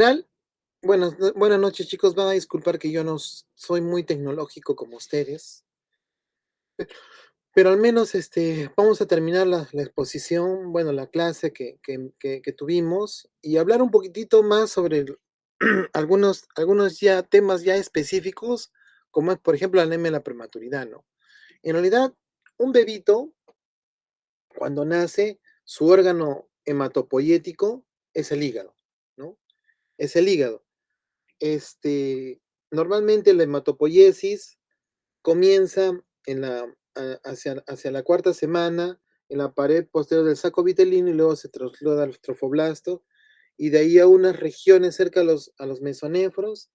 Tal? Buenas noches, chicos. Van a disculpar que yo no soy muy tecnológico como ustedes, pero al menos vamos a terminar la exposición, bueno, la clase que tuvimos y hablar un poquitito más sobre algunos ya temas ya específicos, como es, por ejemplo, la anemia de la prematuridad, ¿no? En realidad, un bebito, cuando nace, su órgano hematopoyético es el hígado, ¿no? Es el hígado. Este, Normalmente la hematopoiesis comienza hacia la cuarta semana en la pared posterior del saco vitelino y luego se traslada al trofoblasto y de ahí a unas regiones cerca a los mesonéfros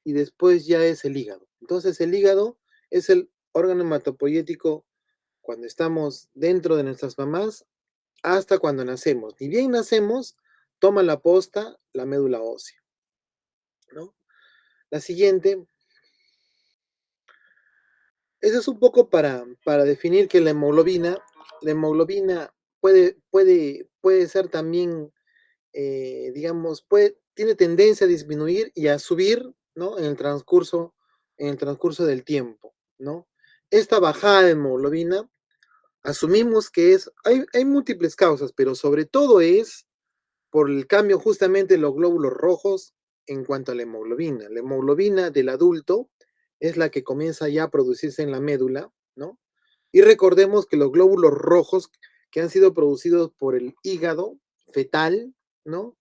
y después ya es el hígado. Entonces el hígado es el órgano hematopoyético cuando estamos dentro de nuestras mamás hasta cuando nacemos. Ni bien nacemos, toma la posta la médula ósea, ¿no? La siguiente. Eso es un poco para definir que la hemoglobina puede ser también, digamos, tiene tendencia a disminuir y a subir, ¿no? En el transcurso del tiempo, ¿no? Esta bajada de hemoglobina, asumimos que hay múltiples causas, pero sobre todo es por el cambio justamente de los glóbulos rojos en cuanto a la hemoglobina. La hemoglobina del adulto es la que comienza ya a producirse en la médula, ¿no? Y recordemos que los glóbulos rojos que han sido producidos por el hígado fetal, ¿no?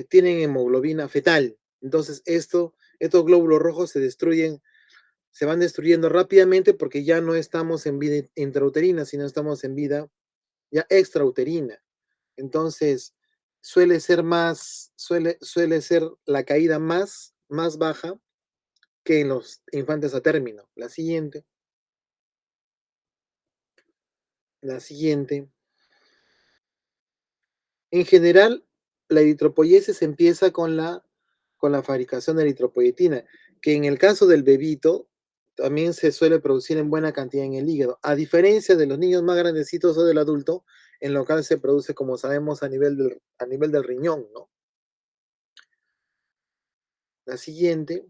Tienen hemoglobina fetal. Entonces, estos glóbulos rojos se van destruyendo rápidamente porque ya no estamos en vida intrauterina, sino estamos en vida ya extrauterina. Entonces, suele ser la caída más baja que en los infantes a término. La siguiente. En general, la eritropoyesis empieza con la fabricación de eritropoyetina, que en el caso del bebito también se suele producir en buena cantidad en el hígado, a diferencia de los niños más grandecitos o del adulto, en lo cual se produce, como sabemos, a nivel del riñón, ¿no? La siguiente.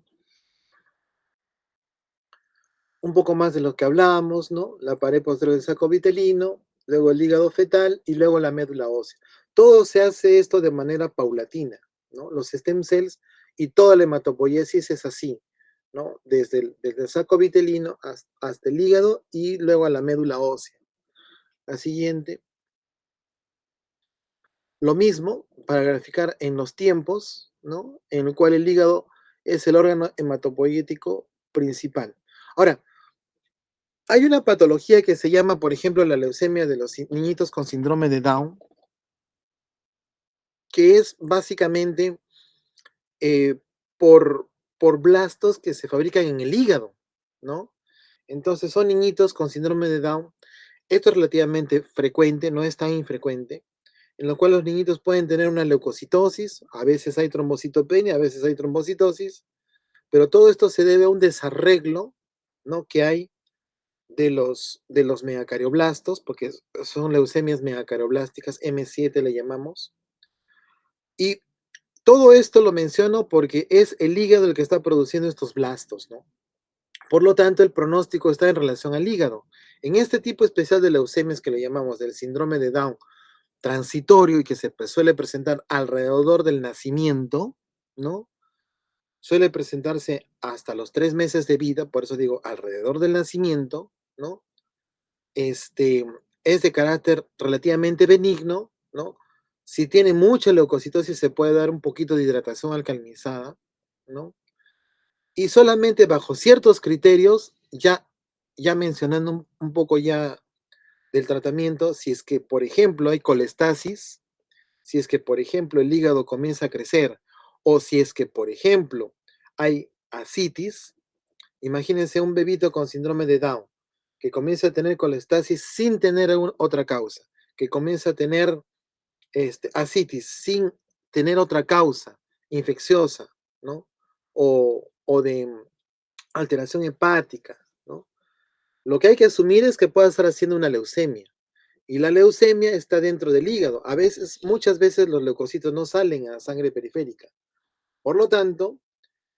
Un poco más de lo que hablábamos, ¿no? La pared posterior del saco vitelino, luego el hígado fetal y luego la médula ósea. Todo se hace esto de manera paulatina, ¿no? Los stem cells y toda la hematopoiesis es así, ¿no? Desde el saco vitelino hasta el hígado y luego a la médula ósea. La siguiente. Lo mismo para graficar en los tiempos, ¿no? En el cual el hígado es el órgano hematopoyético principal. Ahora, hay una patología que se llama, por ejemplo, la leucemia de los niñitos con síndrome de Down, que es básicamente eh, por, por blastos que se fabrican en el hígado, ¿no? Entonces son niñitos con síndrome de Down. Esto es relativamente frecuente, no es tan infrecuente, en lo cual los niñitos pueden tener una leucocitosis, a veces hay trombocitopenia, a veces hay trombocitosis, pero todo esto se debe a un desarreglo, ¿no? Que hay de los megacarioblastos, porque son leucemias megacarioblásticas, M7 le llamamos. Y todo esto lo menciono porque es el hígado el que está produciendo estos blastos, ¿no? Por lo tanto, el pronóstico está en relación al hígado. En este tipo especial de leucemias que le llamamos del síndrome de Down transitorio y que se suele presentar alrededor del nacimiento, ¿no? Suele presentarse hasta los 3 meses de vida, por eso digo alrededor del nacimiento, ¿no? este, es de carácter relativamente benigno, ¿no? Si tiene mucha leucocitosis, se puede dar un poquito de hidratación alcalinizada, ¿no? Y solamente bajo ciertos criterios, ya mencionando un poco ya del tratamiento, si es que, por ejemplo, hay colestasis, si es que, por ejemplo, el hígado comienza a crecer, o si es que, por ejemplo, hay ascitis. Imagínense un bebito con síndrome de Down que comienza a tener colestasis sin tener otra causa, que comienza a tener ascitis sin tener otra causa infecciosa, ¿no? O de alteración hepática, ¿no? Lo que hay que asumir es que pueda estar haciendo una leucemia. Y la leucemia está dentro del hígado. Muchas veces los leucocitos no salen a sangre periférica, Por lo tanto,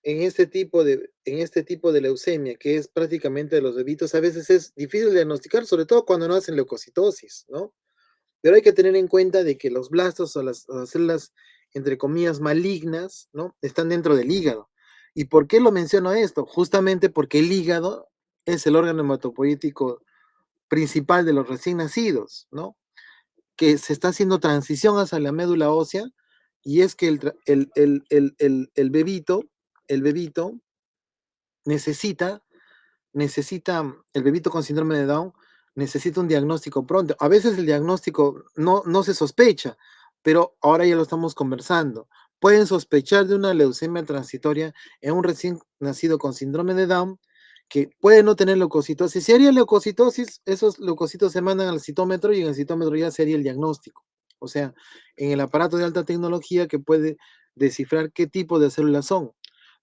en este tipo de leucemia, que es prácticamente de los bebitos, a veces es difícil diagnosticar, sobre todo cuando no hacen leucocitosis, ¿no? Pero hay que tener en cuenta de que los blastos o las células, entre comillas, malignas, ¿no? Están dentro del hígado. ¿Y por qué lo menciono esto? Justamente porque el hígado es el órgano hematopoyético principal de los recién nacidos, ¿no? Que se está haciendo transición hacia la médula ósea y es que el bebito necesita el bebito con síndrome de Down necesita un diagnóstico pronto. A veces el diagnóstico no se sospecha, pero ahora ya lo estamos conversando. Pueden sospechar de una leucemia transitoria en un recién nacido con síndrome de Down que puede no tener leucocitosis. Si haría leucocitosis, esos leucocitos se mandan al citómetro y en el citómetro ya sería el diagnóstico. O sea, en el aparato de alta tecnología que puede descifrar qué tipo de células son.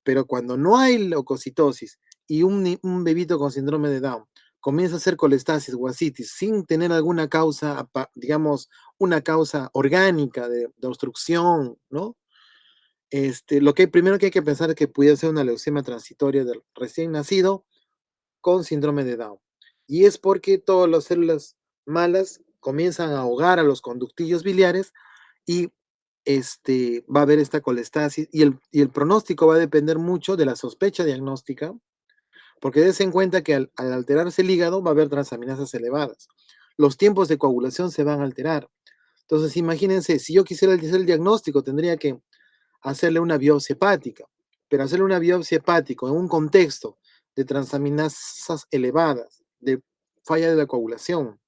Pero cuando no hay leucocitosis y un bebito con síndrome de Down comienza a hacer colestasis o ascitis sin tener alguna causa, digamos, una causa orgánica de obstrucción, ¿no? Lo que primero que hay que pensar es que pudiera ser una leucemia transitoria del recién nacido con síndrome de Down. Y es porque todas las células malas comienzan a ahogar a los conductillos biliares y va a haber esta colestasis y el pronóstico va a depender mucho de la sospecha diagnóstica porque des en cuenta que al alterarse el hígado va a haber transaminasas elevadas. Los tiempos de coagulación se van a alterar. Entonces, imagínense, si yo quisiera hacer el diagnóstico, tendría que hacerle una biopsia hepática, pero hacerle una biopsia hepática en un contexto de transaminasas elevadas, de falla de la coagulación,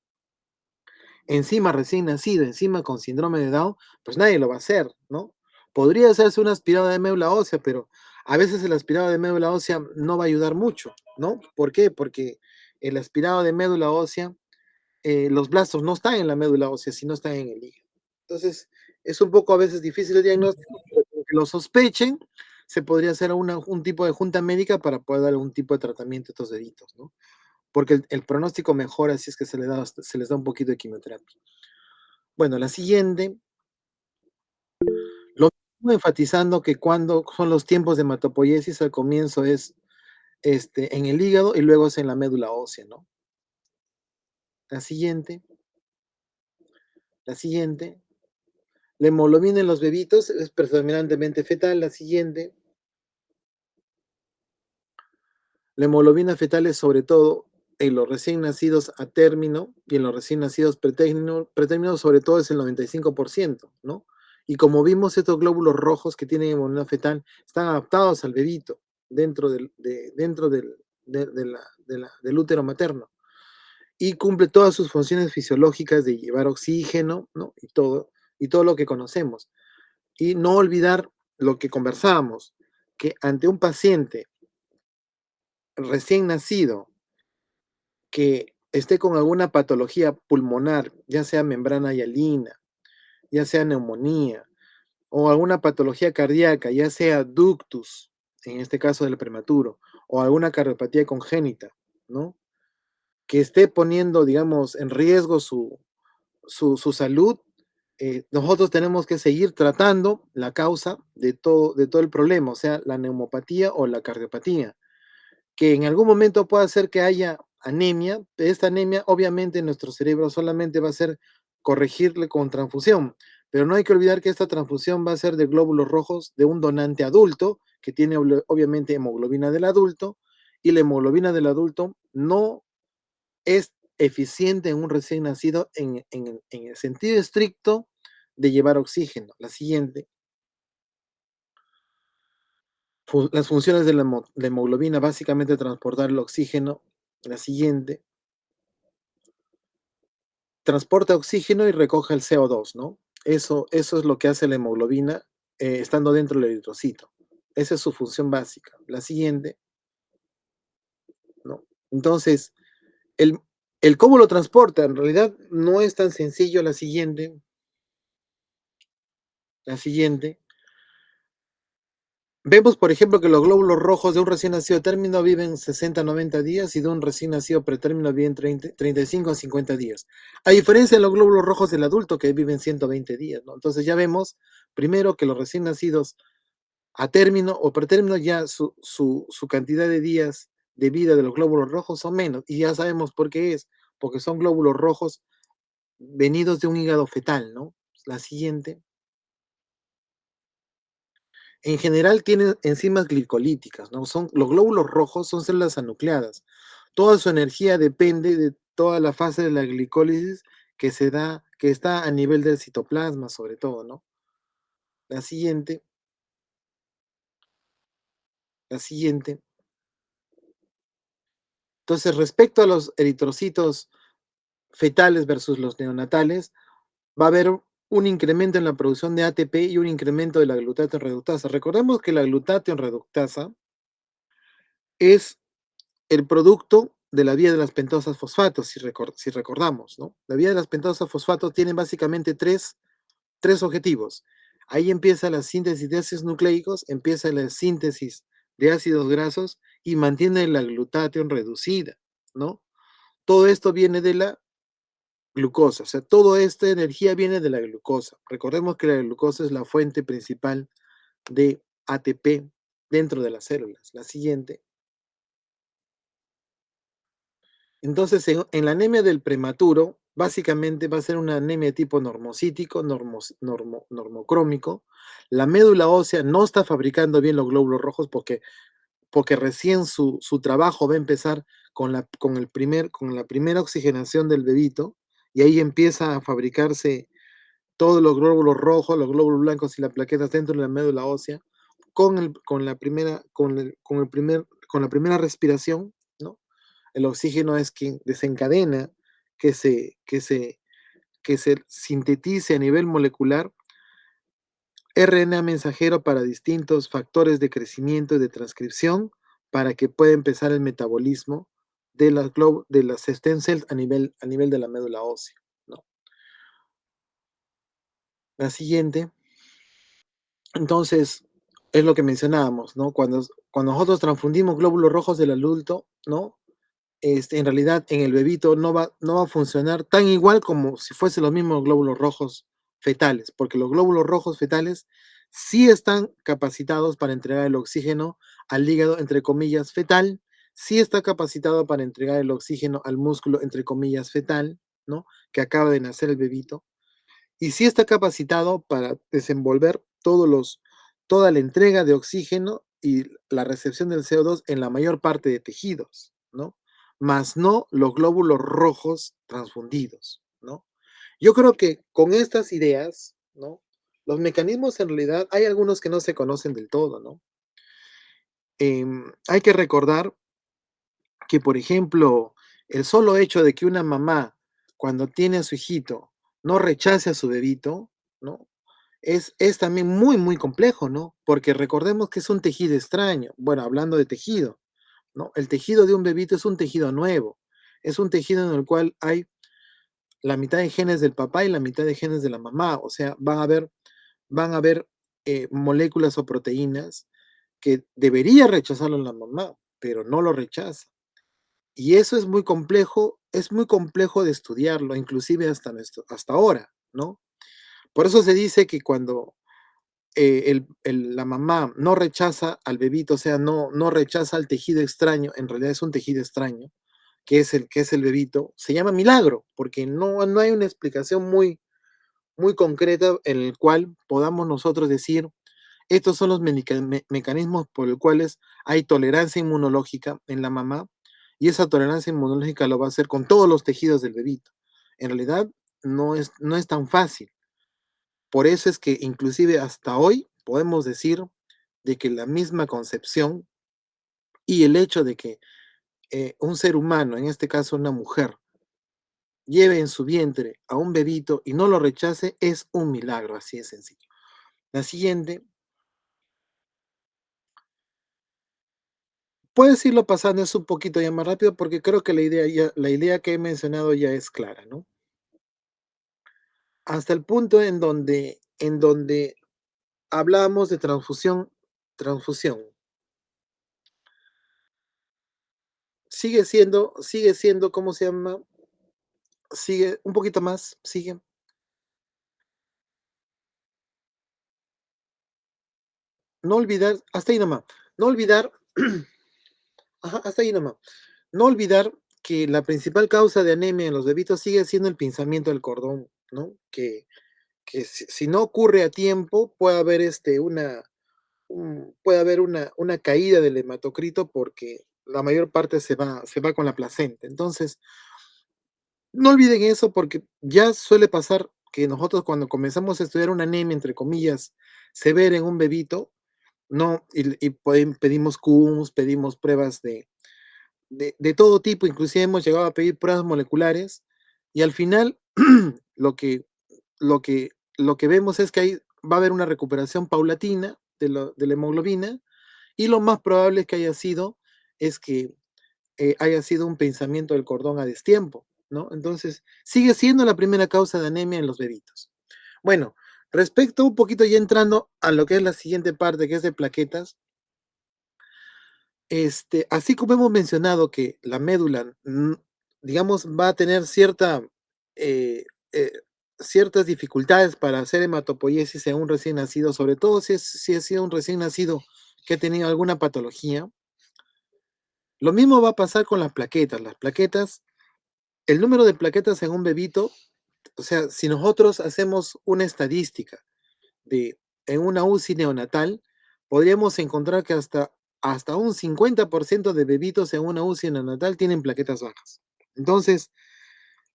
encima recién nacido, encima con síndrome de Down, pues nadie lo va a hacer, ¿no? Podría hacerse una aspirada de médula ósea, pero a veces el aspirado de médula ósea no va a ayudar mucho, ¿no? ¿Por qué? Porque el aspirado de médula ósea, los blastos no están en la médula ósea, sino están en el hígado. Entonces, es un poco a veces difícil el diagnóstico, pero con que lo sospechen, se podría hacer un tipo de junta médica para poder dar algún tipo de tratamiento a estos deditos, ¿no? Porque el pronóstico mejora si es que se les da un poquito de quimioterapia. Bueno, la siguiente, lo mismo enfatizando que cuando son los tiempos de hematopoiesis, al comienzo es en el hígado y luego es en la médula ósea, ¿no? La siguiente, la siguiente, la hemoglobina en los bebitos es predominantemente fetal. La siguiente, la hemoglobina fetal es sobre todo en los recién nacidos a término y en los recién nacidos pretérmino sobre todo es el 95%, ¿no? Y como vimos, estos glóbulos rojos que tienen hemoglobina fetal están adaptados al bebito dentro del útero materno y cumple todas sus funciones fisiológicas de llevar oxígeno, ¿no? Y todo lo que conocemos. Y no olvidar lo que conversábamos, que ante un paciente recién nacido que esté con alguna patología pulmonar, ya sea membrana hialina, ya sea neumonía, o alguna patología cardíaca, ya sea ductus, en este caso del prematuro, o alguna cardiopatía congénita, ¿no? Que esté poniendo, digamos, en riesgo su salud, nosotros tenemos que seguir tratando la causa de todo el problema, o sea, la neumopatía o la cardiopatía que en algún momento puede hacer que haya anemia. Esta anemia, obviamente, nuestro cerebro solamente va a ser corregirle con transfusión, pero no hay que olvidar que esta transfusión va a ser de glóbulos rojos de un donante adulto, que tiene obviamente hemoglobina del adulto, y la hemoglobina del adulto no es eficiente en un recién nacido en el sentido estricto de llevar oxígeno. La siguiente, las funciones de la hemoglobina, básicamente transportar el oxígeno. La siguiente, transporta oxígeno y recoge el CO2, ¿no? Eso es lo que hace la hemoglobina estando dentro del eritrocito. Esa es su función básica. La siguiente, ¿no? Entonces, el, el cómo lo transporta, en realidad no es tan sencillo. La siguiente. Vemos, por ejemplo, que los glóbulos rojos de un recién nacido término viven 60 a 90 días y de un recién nacido pretérmino viven 35 a 50 días. A diferencia de los glóbulos rojos del adulto que viven 120 días, ¿no? Entonces ya vemos, primero, que los recién nacidos A término o pretérmino ya su cantidad de días de vida de los glóbulos rojos son menos, y ya sabemos por qué es, porque son glóbulos rojos venidos de un hígado fetal, ¿no? La siguiente. En general tienen enzimas glicolíticas, ¿no? Los glóbulos rojos son células anucleadas. Toda su energía depende de toda la fase de la glicólisis que se da, que está a nivel del citoplasma, sobre todo, ¿no? La siguiente, la siguiente. Entonces, respecto a los eritrocitos fetales versus los neonatales, va a haber un incremento en la producción de ATP y un incremento de la glutatión reductasa. Recordemos que la glutatión reductasa es el producto de la vía de las pentosas fosfatos, si recordamos, ¿no? La vía de las pentosas fosfatos tiene básicamente tres objetivos. Ahí empieza la síntesis de ácidos nucleicos, empieza la síntesis de ácidos grasos y mantiene la glutatión reducida, ¿no? Todo esto viene de la glucosa, o sea, toda esta energía viene de la glucosa. Recordemos que la glucosa es la fuente principal de ATP dentro de las células. La siguiente. Entonces, en la anemia del prematuro, básicamente va a ser una anemia tipo normocítico, normocrómico. La médula ósea no está fabricando bien los glóbulos rojos porque recién su trabajo va a empezar con la primera oxigenación del bebito, y ahí empieza a fabricarse todos los glóbulos rojos, los glóbulos blancos y las plaquetas dentro de la médula ósea con la primera respiración, ¿no? El oxígeno es quien desencadena que se, que se, que se sintetice a nivel molecular RNA mensajero para distintos factores de crecimiento y de transcripción para que pueda empezar el metabolismo de las stem cells a nivel de la médula ósea, ¿no? La siguiente. Entonces, es lo que mencionábamos, ¿no? Cuando nosotros transfundimos glóbulos rojos del adulto, ¿no? En realidad en el bebito no va a funcionar tan igual como si fuesen los mismos glóbulos rojos fetales, porque los glóbulos rojos fetales sí están capacitados para entregar el oxígeno al hígado, entre comillas, fetal, sí está capacitado para entregar el oxígeno al músculo, entre comillas, fetal, ¿no? Que acaba de nacer el bebito, y sí está capacitado para desenvolver toda la entrega de oxígeno y la recepción del CO2 en la mayor parte de tejidos, ¿no? Más no los glóbulos rojos transfundidos, ¿no? Yo creo que con estas ideas, ¿no? Los mecanismos en realidad hay algunos que no se conocen del todo, ¿no? Hay que recordar que, por ejemplo, el solo hecho de que una mamá, cuando tiene a su hijito, no rechace a su bebito, ¿no? Es también muy, muy complejo, ¿no? Porque recordemos que es un tejido extraño. Bueno, hablando de tejido, ¿no? El tejido de un bebito es un tejido nuevo. Es un tejido en el cual hay la mitad de genes del papá y la mitad de genes de la mamá. O sea, van a haber moléculas o proteínas que debería rechazarlo la mamá, pero no lo rechaza. Y eso es muy complejo de estudiarlo, inclusive hasta ahora, ¿no? Por eso se dice que cuando la mamá no rechaza al bebito, o sea, no rechaza al tejido extraño, en realidad es un tejido extraño, que es el bebito, se llama milagro, porque no hay una explicación muy, muy concreta en el cual podamos nosotros decir, estos son los mecanismos por los cuales hay tolerancia inmunológica en la mamá, y esa tolerancia inmunológica lo va a hacer con todos los tejidos del bebito. En realidad no es tan fácil. Por eso es que inclusive hasta hoy podemos decir de que la misma concepción y el hecho de que un ser humano, en este caso una mujer, lleve en su vientre a un bebito y no lo rechace es un milagro, así de sencillo. La siguiente, puedes irlo pasando es un poquito ya más rápido porque creo que la idea que he mencionado ya es clara, ¿no? Hasta el punto en donde hablamos de transfusión. Sigue siendo, ¿cómo se llama? Sigue, un poquito más, sigue. no olvidar, hasta ahí nomás, no olvidar, ajá, hasta ahí nomás, no olvidar que la principal causa de anemia en los bebitos sigue siendo el pinzamiento del cordón, ¿no? Que si no ocurre a tiempo, puede haber puede haber una caída del hematocrito porque la mayor parte se va con la placenta. Entonces, no olviden eso porque ya suele pasar que nosotros cuando comenzamos a estudiar una anemia, entre comillas, severa en un bebito, no, pedimos CUMS, pedimos pruebas de todo tipo, inclusive hemos llegado a pedir pruebas moleculares y al final lo que, lo que vemos es que va a haber una recuperación paulatina de la hemoglobina y lo más probable que haya sido es que haya sido un pensamiento del cordón a destiempo, ¿no? Entonces, sigue siendo la primera causa de anemia en los bebitos. Bueno, respecto un poquito ya entrando a lo que es la siguiente parte, que es de plaquetas, así como hemos mencionado que la médula, digamos, va a tener eh, eh, ciertas dificultades para hacer hematopoiesis en un recién nacido, sobre todo si ha sido un recién nacido que ha tenido alguna patología, lo mismo va a pasar con las plaquetas. Las plaquetas, el número de plaquetas en un bebito, o sea, si nosotros hacemos una estadística de en una UCI neonatal, podríamos encontrar que hasta un 50% de bebitos en una UCI neonatal tienen plaquetas bajas. Entonces,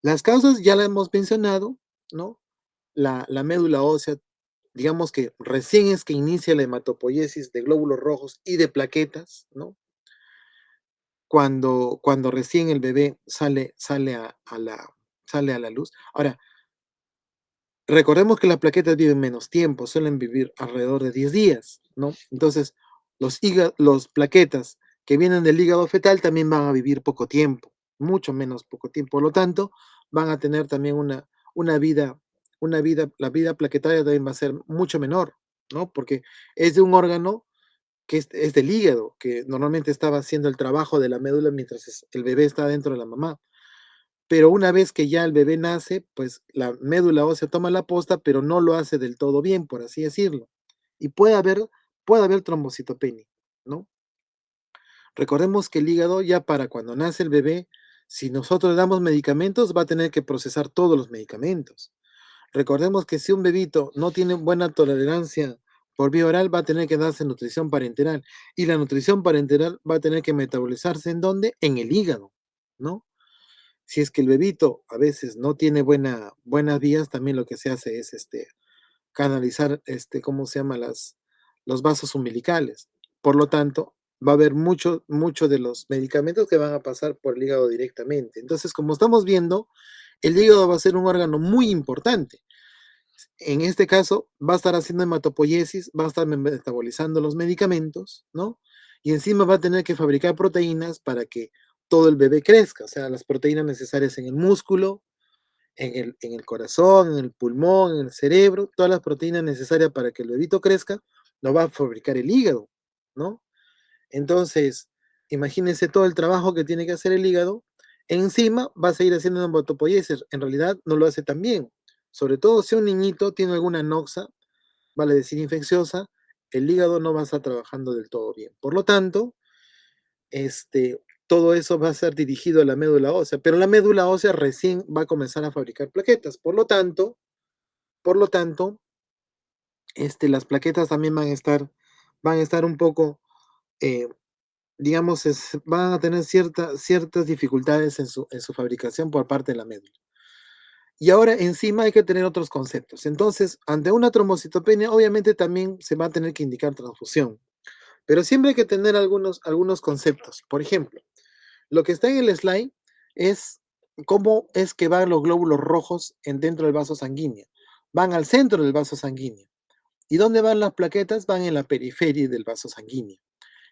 las causas ya las hemos mencionado, ¿no? La médula ósea, digamos que recién es que inicia la hematopoiesis de glóbulos rojos y de plaquetas, ¿no? Cuando recién el bebé sale a la luz. Ahora, recordemos que las plaquetas viven menos tiempo, suelen vivir alrededor de 10 días, ¿no? Entonces, los plaquetas que vienen del hígado fetal también van a vivir poco tiempo, mucho menos poco tiempo. Por lo tanto, van a tener también una vida, la vida plaquetaria también va a ser mucho menor, ¿no? Porque es de un órgano que es del hígado, que normalmente estaba haciendo el trabajo de la médula mientras el bebé está dentro de la mamá. Pero una vez que ya el bebé nace, pues la médula ósea toma la posta, pero no lo hace del todo bien, por así decirlo. Y puede haber trombocitopenia, ¿no? Recordemos que el hígado ya para cuando nace el bebé, si nosotros le damos medicamentos, va a tener que procesar todos los medicamentos. Recordemos que si un bebito no tiene buena tolerancia por vía oral, va a tener que darse nutrición parenteral. Y la nutrición parenteral va a tener que metabolizarse ¿en dónde? En el hígado, ¿no? Si es que el bebito a veces no tiene buenas vías, también lo que se hace es canalizar, ¿cómo se llama? Los vasos umbilicales. Por lo tanto, va a haber mucho de los medicamentos que van a pasar por el hígado directamente. Entonces, como estamos viendo, el hígado va a ser un órgano muy importante. En este caso, va a estar haciendo hematopoiesis, va a estar metabolizando los medicamentos, ¿no? Y encima va a tener que fabricar proteínas para que todo el bebé crezca, o sea, las proteínas necesarias en el músculo, en el corazón, en el pulmón, en el cerebro, todas las proteínas necesarias para que el bebito crezca, lo va a fabricar el hígado, ¿no? Entonces, imagínense todo el trabajo que tiene que hacer el hígado. Encima va a seguir haciendo hematopoiesis. En realidad no lo hace tan bien. Sobre todo si un niñito tiene alguna noxa, vale decir infecciosa, el hígado no va a estar trabajando del todo bien. Por lo tanto, todo eso va a ser dirigido a la médula ósea, pero la médula ósea recién va a comenzar a fabricar plaquetas. Por lo tanto, las plaquetas también van a estar un poco, eh, digamos, van a tener ciertas dificultades en su fabricación por parte de la médula. Y ahora encima hay que tener otros conceptos. Entonces, ante una trombocitopenia, obviamente también se va a tener que indicar transfusión, pero siempre hay que tener algunos conceptos. Por ejemplo, lo que está en el slide es cómo es que van los glóbulos rojos dentro del vaso sanguíneo. Van al centro del vaso sanguíneo. ¿Y dónde van las plaquetas? Van en la periferia del vaso sanguíneo.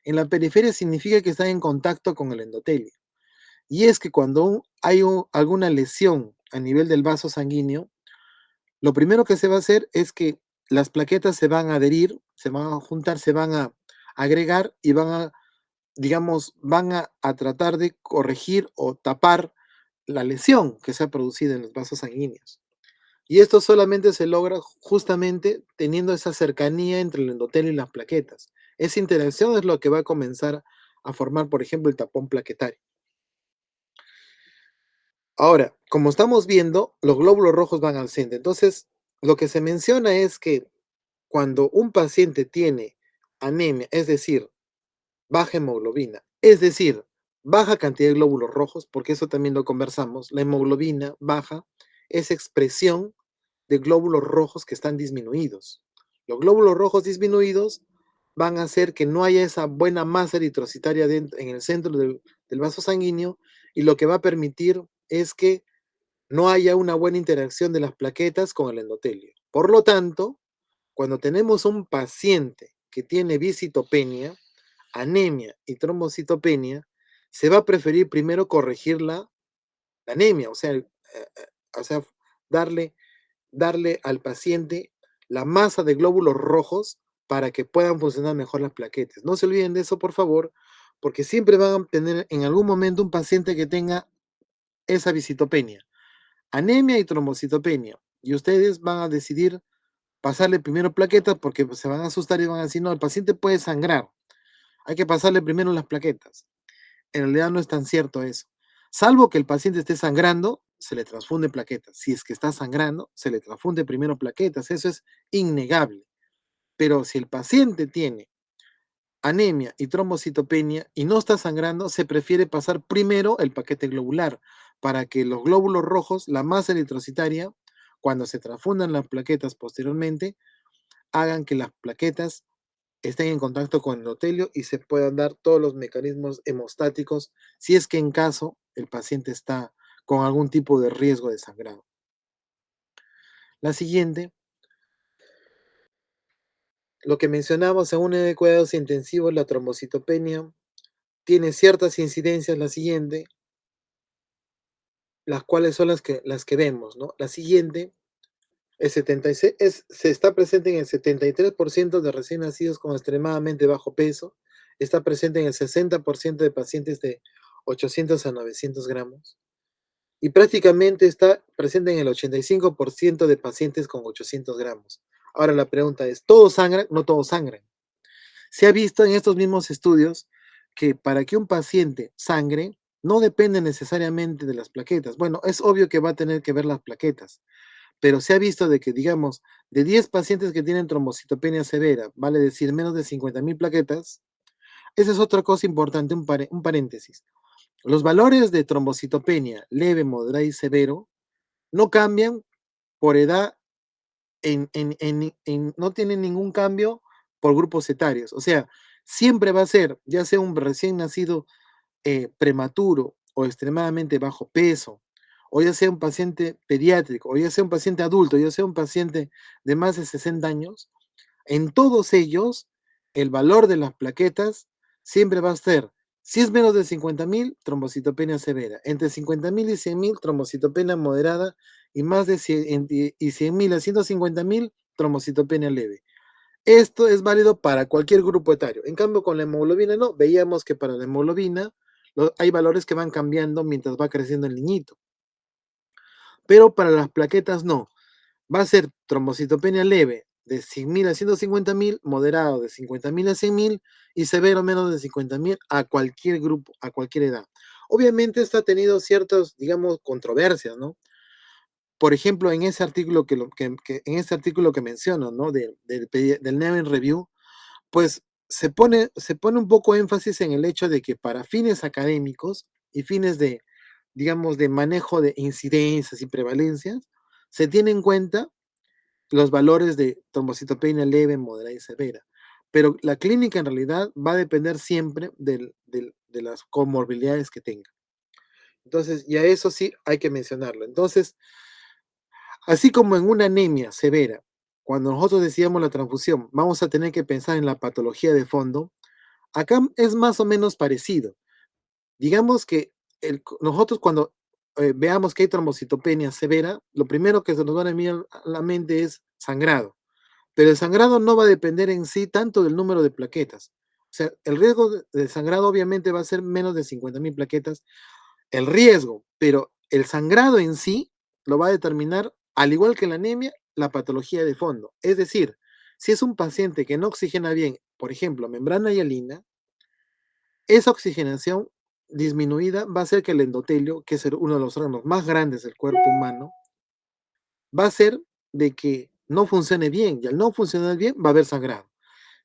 En la periferia significa que están en contacto con el endotelio. Y es que cuando hay alguna lesión a nivel del vaso sanguíneo, lo primero que se va a hacer es que las plaquetas se van a adherir, se van a juntar, se van a agregar y digamos, a tratar de corregir o tapar la lesión que se ha producido en los vasos sanguíneos. Y esto solamente se logra justamente teniendo esa cercanía entre el endotelio y las plaquetas. Esa interacción es lo que va a comenzar a formar, por ejemplo, el tapón plaquetario. Ahora, como estamos viendo, los glóbulos rojos van al centro. Entonces, lo que se menciona es que cuando un paciente tiene anemia, es decir, baja hemoglobina, es decir, baja cantidad de glóbulos rojos, porque eso también lo conversamos, la hemoglobina baja es expresión de glóbulos rojos que están disminuidos. Los glóbulos rojos disminuidos van a hacer que no haya esa buena masa eritrocitaria en el centro del vaso sanguíneo y lo que va a permitir es que no haya una buena interacción de las plaquetas con el endotelio. Por lo tanto, cuando tenemos un paciente que tiene visitopenia, anemia y trombocitopenia, se va a preferir primero corregir la anemia, o sea, darle, darle al paciente la masa de glóbulos rojos para que puedan funcionar mejor las plaquetas. No se olviden de eso, por favor, porque siempre van a tener en algún momento un paciente que tenga esa visitopenia, anemia y trombocitopenia, y ustedes van a decidir pasarle primero plaquetas porque se van a asustar y van a decir, no, el paciente puede sangrar, hay que pasarle primero las plaquetas. En realidad no es tan cierto eso. Salvo que el paciente esté sangrando, se le transfunde plaquetas. Si es que está sangrando, se le transfunde primero plaquetas. Eso es innegable. Pero si el paciente tiene anemia y trombocitopenia y no está sangrando, se prefiere pasar primero el paquete globular para que los glóbulos rojos, la masa eritrocitaria, cuando se transfundan las plaquetas posteriormente, hagan que las plaquetas estén en contacto con el endotelio y se puedan dar todos los mecanismos hemostáticos si es que en caso el paciente está con algún tipo de riesgo de sangrado. La siguiente, lo que mencionamos en un de cuidados intensivos, la trombocitopenia, tiene ciertas incidencias, la siguiente, las cuales son las que vemos, ¿no? La siguiente, el 76, se está presente en el 73% de recién nacidos con extremadamente bajo peso, está presente en el 60% de pacientes de 800 a 900 gramos y prácticamente está presente en el 85% de pacientes con 800 gramos. Ahora la pregunta es, ¿todos sangran? No todos sangran. Se ha visto en estos mismos estudios que para que un paciente sangre no depende necesariamente de las plaquetas. Bueno, es obvio que va a tener que ver las plaquetas, pero se ha visto de que, digamos, de 10 pacientes que tienen trombocitopenia severa, vale decir menos de 50.000 plaquetas, esa es otra cosa importante, un paréntesis. Los valores de trombocitopenia leve, moderada y severo no cambian por edad, no tienen ningún cambio por grupos etarios. O sea, siempre va a ser, ya sea un recién nacido prematuro o extremadamente bajo peso, o ya sea un paciente pediátrico, o ya sea un paciente adulto, ya sea un paciente de más de 60 años, en todos ellos el valor de las plaquetas siempre va a ser, si es menos de 50.000, trombocitopenia severa, entre 50.000 y 100.000, trombocitopenia moderada, y más de 100.000 a 150.000, trombocitopenia leve. Esto es válido para cualquier grupo etario. En cambio, con la hemoglobina no. Veíamos que para la hemoglobina hay valores que van cambiando mientras va creciendo el niñito. Pero para las plaquetas no. Va a ser trombocitopenia leve de 100.000 a 150.000, moderado de 50.000 a 100.000 y severo menos de 50.000 a cualquier grupo, a cualquier edad. Obviamente esto ha tenido ciertas, digamos, controversias, ¿no? Por ejemplo, en ese artículo en ese artículo que menciono, ¿no? Del Neven Review, pues se pone un poco énfasis en el hecho de que para fines académicos y fines de, digamos, de manejo de incidencias y prevalencias, se tiene en cuenta los valores de trombocitopenia leve, moderada y severa. Pero la clínica en realidad va a depender siempre de las comorbilidades que tenga. Entonces, y a eso sí hay que mencionarlo. Entonces, así como en una anemia severa, cuando nosotros decíamos la transfusión, vamos a tener que pensar en la patología de fondo. Acá es más o menos parecido. Digamos que nosotros cuando veamos que hay trombocitopenia severa, lo primero que se nos va a venir a la mente es sangrado. Pero el sangrado no va a depender en sí tanto del número de plaquetas. O sea, el riesgo de sangrado obviamente va a ser menos de 50.000 plaquetas, el riesgo, pero el sangrado en sí lo va a determinar al igual que la anemia, la patología de fondo. Es decir, si es un paciente que no oxigena bien, por ejemplo, membrana hialina, esa oxigenación disminuida va a hacer que el endotelio, que es uno de los órganos más grandes del cuerpo humano, va a hacer de que no funcione bien, y al no funcionar bien va a haber sangrado.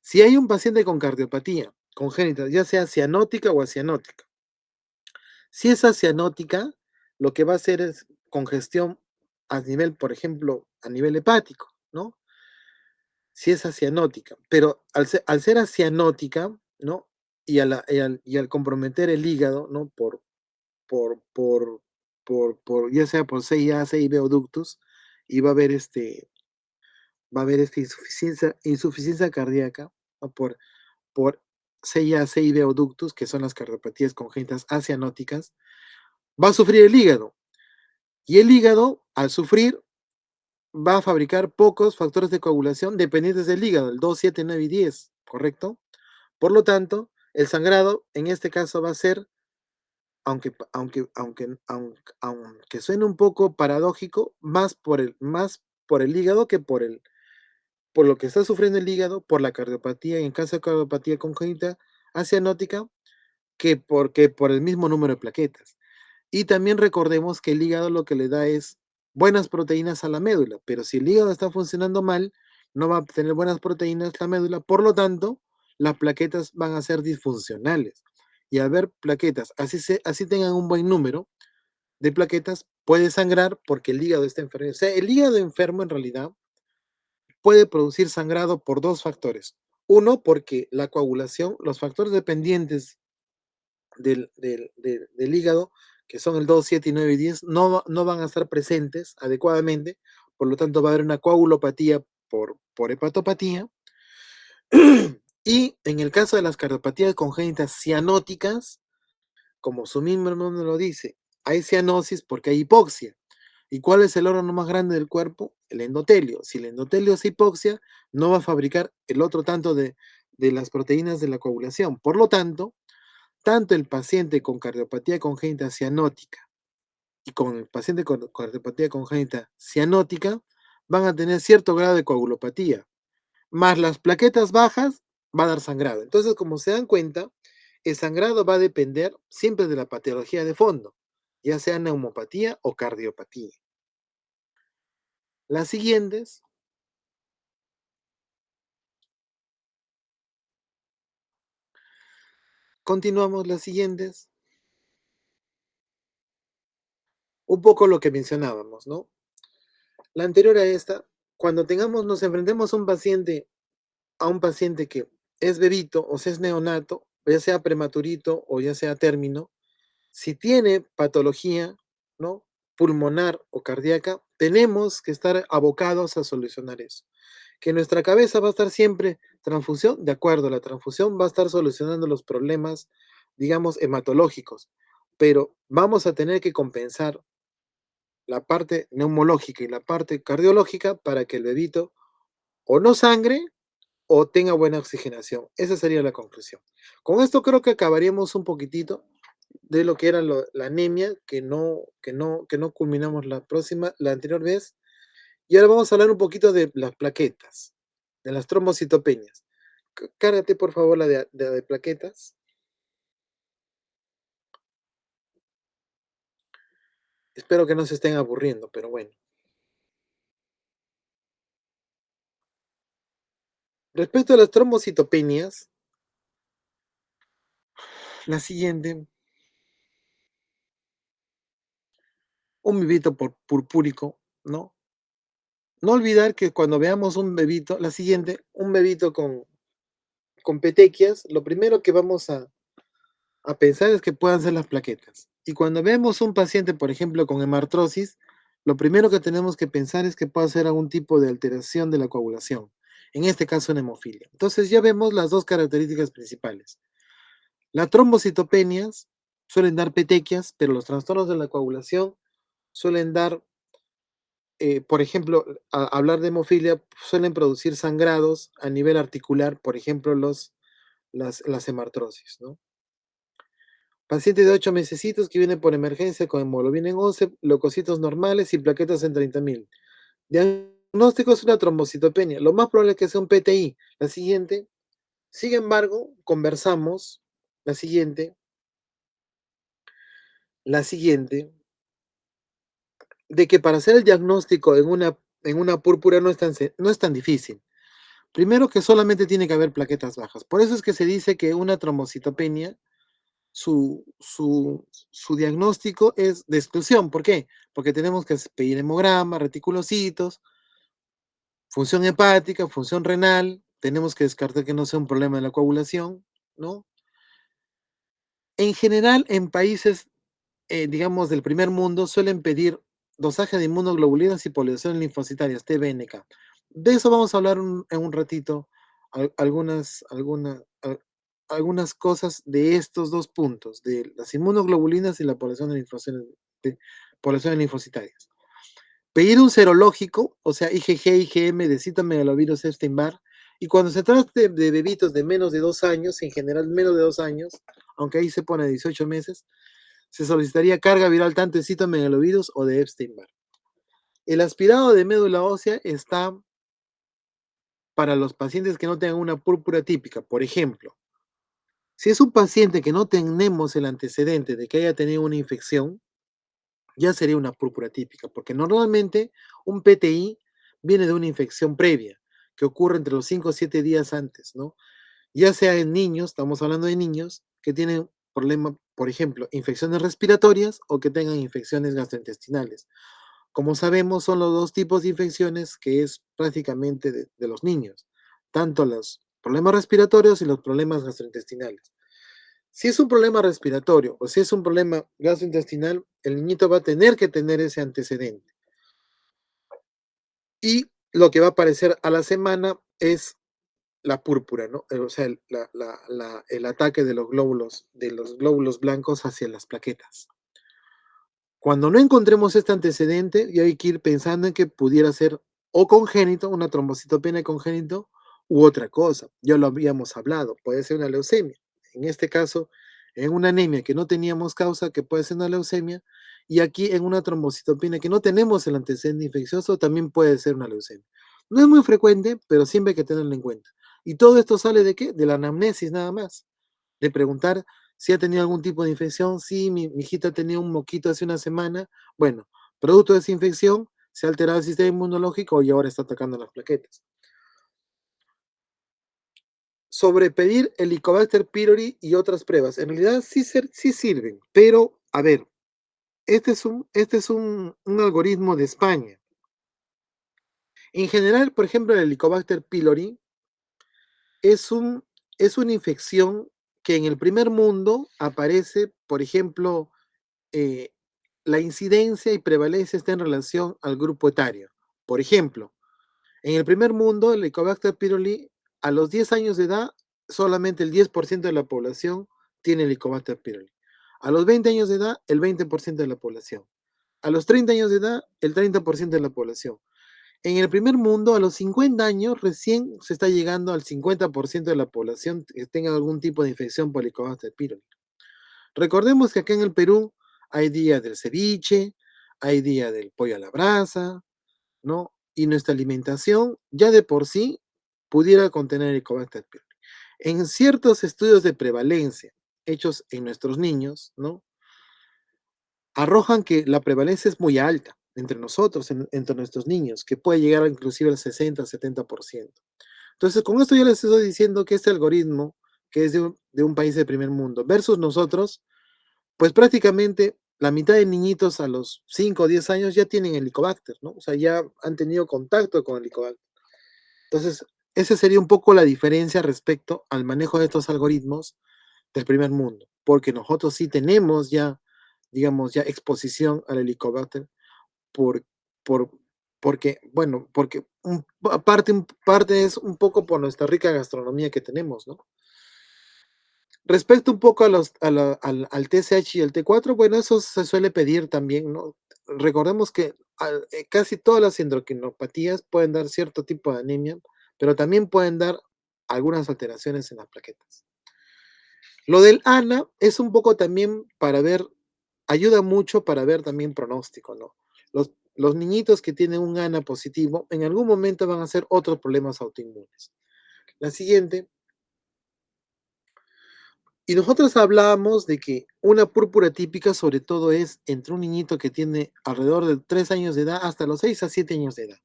Si hay un paciente con cardiopatía congénita, ya sea cianótica o acianótica, si es acianótica, lo que va a hacer es congestión a nivel, por ejemplo, a nivel hepático, ¿no? Si es acianótica, pero al ser acianótica, ¿no? Y al comprometer el hígado, ¿no? Por, por, ya sea por CIA, CIB o ductus, y va a haber insuficiencia cardíaca, ¿no? Por CIA, CIB o ductus, que son las cardiopatías congénitas acianóticas, va a sufrir el hígado. Y el hígado, al sufrir, va a fabricar pocos factores de coagulación dependientes del hígado, el 2, 7, 9 y 10, ¿correcto? Por lo tanto, el sangrado en este caso va a ser, aunque suene un poco paradójico, más por el hígado que por lo que está sufriendo el hígado, por la cardiopatía, en caso de cardiopatía congénita acianótica, que por el mismo número de plaquetas. Y también recordemos que el hígado lo que le da es buenas proteínas a la médula, pero si el hígado está funcionando mal, no va a tener buenas proteínas la médula, por lo tanto, las plaquetas van a ser disfuncionales. Y al ver plaquetas, así tengan un buen número de plaquetas, puede sangrar porque el hígado está enfermo. O sea, el hígado enfermo en realidad puede producir sangrado por dos factores. Uno, porque la coagulación, los factores dependientes del hígado, que son el 2, 7 y 9 y 10, no van a estar presentes adecuadamente, por lo tanto va a haber una coagulopatía por hepatopatía. Y en el caso de las cardiopatías congénitas cianóticas, como su mismo nombre lo dice, hay cianosis porque hay hipoxia. ¿Y cuál es el órgano más grande del cuerpo? El endotelio. Si el endotelio es hipoxia, no va a fabricar el otro tanto de las proteínas de la coagulación. Por lo tanto, tanto el paciente con cardiopatía congénita cianótica y con el paciente con cardiopatía congénita cianótica van a tener cierto grado de coagulopatía, más las plaquetas bajas va a dar sangrado. Entonces, como se dan cuenta, el sangrado va a depender siempre de la patología de fondo, ya sea neumopatía o cardiopatía. Las siguientes, continuamos las siguientes, un poco lo que mencionábamos, ¿no? La anterior a esta, cuando nos enfrentemos a un paciente que es bebito o sea es neonato, ya sea prematurito o ya sea término, si tiene patología, ¿no? Pulmonar o cardíaca, tenemos que estar abocados a solucionar eso. Que nuestra cabeza va a estar siempre transfusión, de acuerdo, la transfusión va a estar solucionando los problemas, digamos, hematológicos, pero vamos a tener que compensar la parte neumológica y la parte cardiológica para que el bebito o no sangre o tenga buena oxigenación. Esa sería la conclusión. Con esto creo que acabaríamos un poquitito de lo que era la anemia, que no culminamos la anterior vez. Y ahora vamos a hablar un poquito de las plaquetas, de las trombocitopenias. Cárgate, por favor, la de plaquetas. Espero que no se estén aburriendo, pero bueno. Respecto a las trombocitopenias, la siguiente, un bebito purpúrico, ¿no? No olvidar que cuando veamos un bebito, la siguiente, un bebito con petequias, lo primero que vamos a pensar es que puedan ser las plaquetas. Y cuando vemos un paciente, por ejemplo, con hemartrosis, lo primero que tenemos que pensar es que pueda ser algún tipo de alteración de la coagulación, en este caso una hemofilia. Entonces ya vemos las dos características principales. Las trombocitopenias suelen dar petequias, pero los trastornos de la coagulación suelen dar, por ejemplo, hablar de hemofilia, suelen producir sangrados a nivel articular, por ejemplo, las hemartrosis, ¿no? Paciente de 8 mesecitos que viene por emergencia con hemoglobina en 11, leucocitos normales y plaquetas en 30.000. Diagnóstico es una trombocitopenia. Lo más probable es que sea un PTI. La siguiente, sin embargo, conversamos, la siguiente, la siguiente, de que para hacer el diagnóstico en una púrpura no es tan difícil. Primero que solamente tiene que haber plaquetas bajas. Por eso es que se dice que una trombocitopenia, su diagnóstico es de exclusión. ¿Por qué? Porque tenemos que pedir hemograma, reticulocitos, función hepática, función renal, tenemos que descartar que no sea un problema de la coagulación, ¿no? En general, en países, digamos, del primer mundo, suelen pedir dosaje de inmunoglobulinas y poblaciones linfocitarias, TBNK. De eso vamos a hablar en un ratito, algunas cosas de estos dos puntos, de las inmunoglobulinas y la poblaciones linfocitarias. Pedir un serológico, o sea, IgG, IgM de citomegalovirus Epstein-Barr, y cuando se trate de bebitos de menos de 2 años, en general menos de 2 años, aunque ahí se pone 18 meses, se solicitaría carga viral tanto de citomegalovirus o de Epstein-Barr. El aspirado de médula ósea está para los pacientes que no tengan una púrpura típica. Por ejemplo, si es un paciente que no tenemos el antecedente de que haya tenido una infección, ya sería una púrpura típica, porque normalmente un PTI viene de una infección previa que ocurre entre los 5 o 7 días antes, ¿no? Ya sea en niños, estamos hablando de niños que tienen problemas, por ejemplo, infecciones respiratorias o que tengan infecciones gastrointestinales. Como sabemos, son los dos tipos de infecciones que es prácticamente de los niños, tanto los problemas respiratorios y los problemas gastrointestinales. Si es un problema respiratorio o si es un problema gastrointestinal, el niñito va a tener que tener ese antecedente. Y lo que va a aparecer a la semana es la púrpura, ¿no? O sea, el ataque de los glóbulos blancos hacia las plaquetas. Cuando no encontremos este antecedente, ya hay que ir pensando en que pudiera ser o congénito, una trombocitopenia congénito, u otra cosa. Ya lo habíamos hablado, puede ser una leucemia. En este caso, en una anemia que no teníamos causa, que puede ser una leucemia, y aquí en una trombocitopenia que no tenemos el antecedente infeccioso, también puede ser una leucemia. No es muy frecuente, pero siempre hay que tenerlo en cuenta. ¿Y todo esto sale de qué? De la anamnesis nada más, de preguntar si ha tenido algún tipo de infección. Sí, mi hijita tenía un moquito hace una semana. Bueno, producto de esa infección, se ha alterado el sistema inmunológico y ahora está atacando las plaquetas. Sobre pedir el Helicobacter pylori y otras pruebas, en realidad sí sirven, pero a ver, este es un algoritmo de España. En general, por ejemplo, el Helicobacter pylori es, un, es una infección que en el primer mundo aparece, por ejemplo, eh, la incidencia y prevalencia está en relación al grupo etario. Por ejemplo, en el primer mundo, el Helicobacter pylori, a los 10 años de edad, solamente el 10% de la población tiene Helicobacter pylori. A los 20 años de edad, el 20% de la población. A los 30 años de edad, el 30% de la población. En el primer mundo, a los 50 años, recién se está llegando al 50% de la población que tenga algún tipo de infección por Helicobacter pylori. Recordemos que acá en el Perú hay día del ceviche, hay día del pollo a la brasa, ¿no? Y nuestra alimentación ya de por sí pudiera contener Helicobacter pylori. En ciertos estudios de prevalencia hechos en nuestros niños, ¿no? Arrojan que la prevalencia es muy alta entre nosotros, entre nuestros niños, que puede llegar inclusive al 60-70%. Entonces, con esto yo les estoy diciendo que este algoritmo, que es de un país de primer mundo, versus nosotros, pues prácticamente la mitad de niñitos a los 5 o 10 años ya tienen Helicobacter, ¿no? O sea, ya han tenido contacto con Helicobacter. Entonces, esa sería un poco la diferencia respecto al manejo de estos algoritmos del primer mundo, porque nosotros sí tenemos ya, digamos, ya exposición al Helicobacter por, por, porque parte es un poco por nuestra rica gastronomía que tenemos, ¿no? Respecto un poco al TSH y el T4, bueno, eso se suele pedir también, ¿no? Recordemos que casi todas las endocrinopatías pueden dar cierto tipo de anemia, pero también pueden dar algunas alteraciones en las plaquetas. Lo del ANA es un poco también para ver, ayuda mucho para ver también pronóstico, ¿no? los niñitos que tienen un ANA positivo en algún momento van a hacer otros problemas autoinmunes. La siguiente, y nosotros hablábamos de que una púrpura típica sobre todo es entre un niñito que tiene alrededor de 3 años de edad hasta los 6 a 7 años de edad.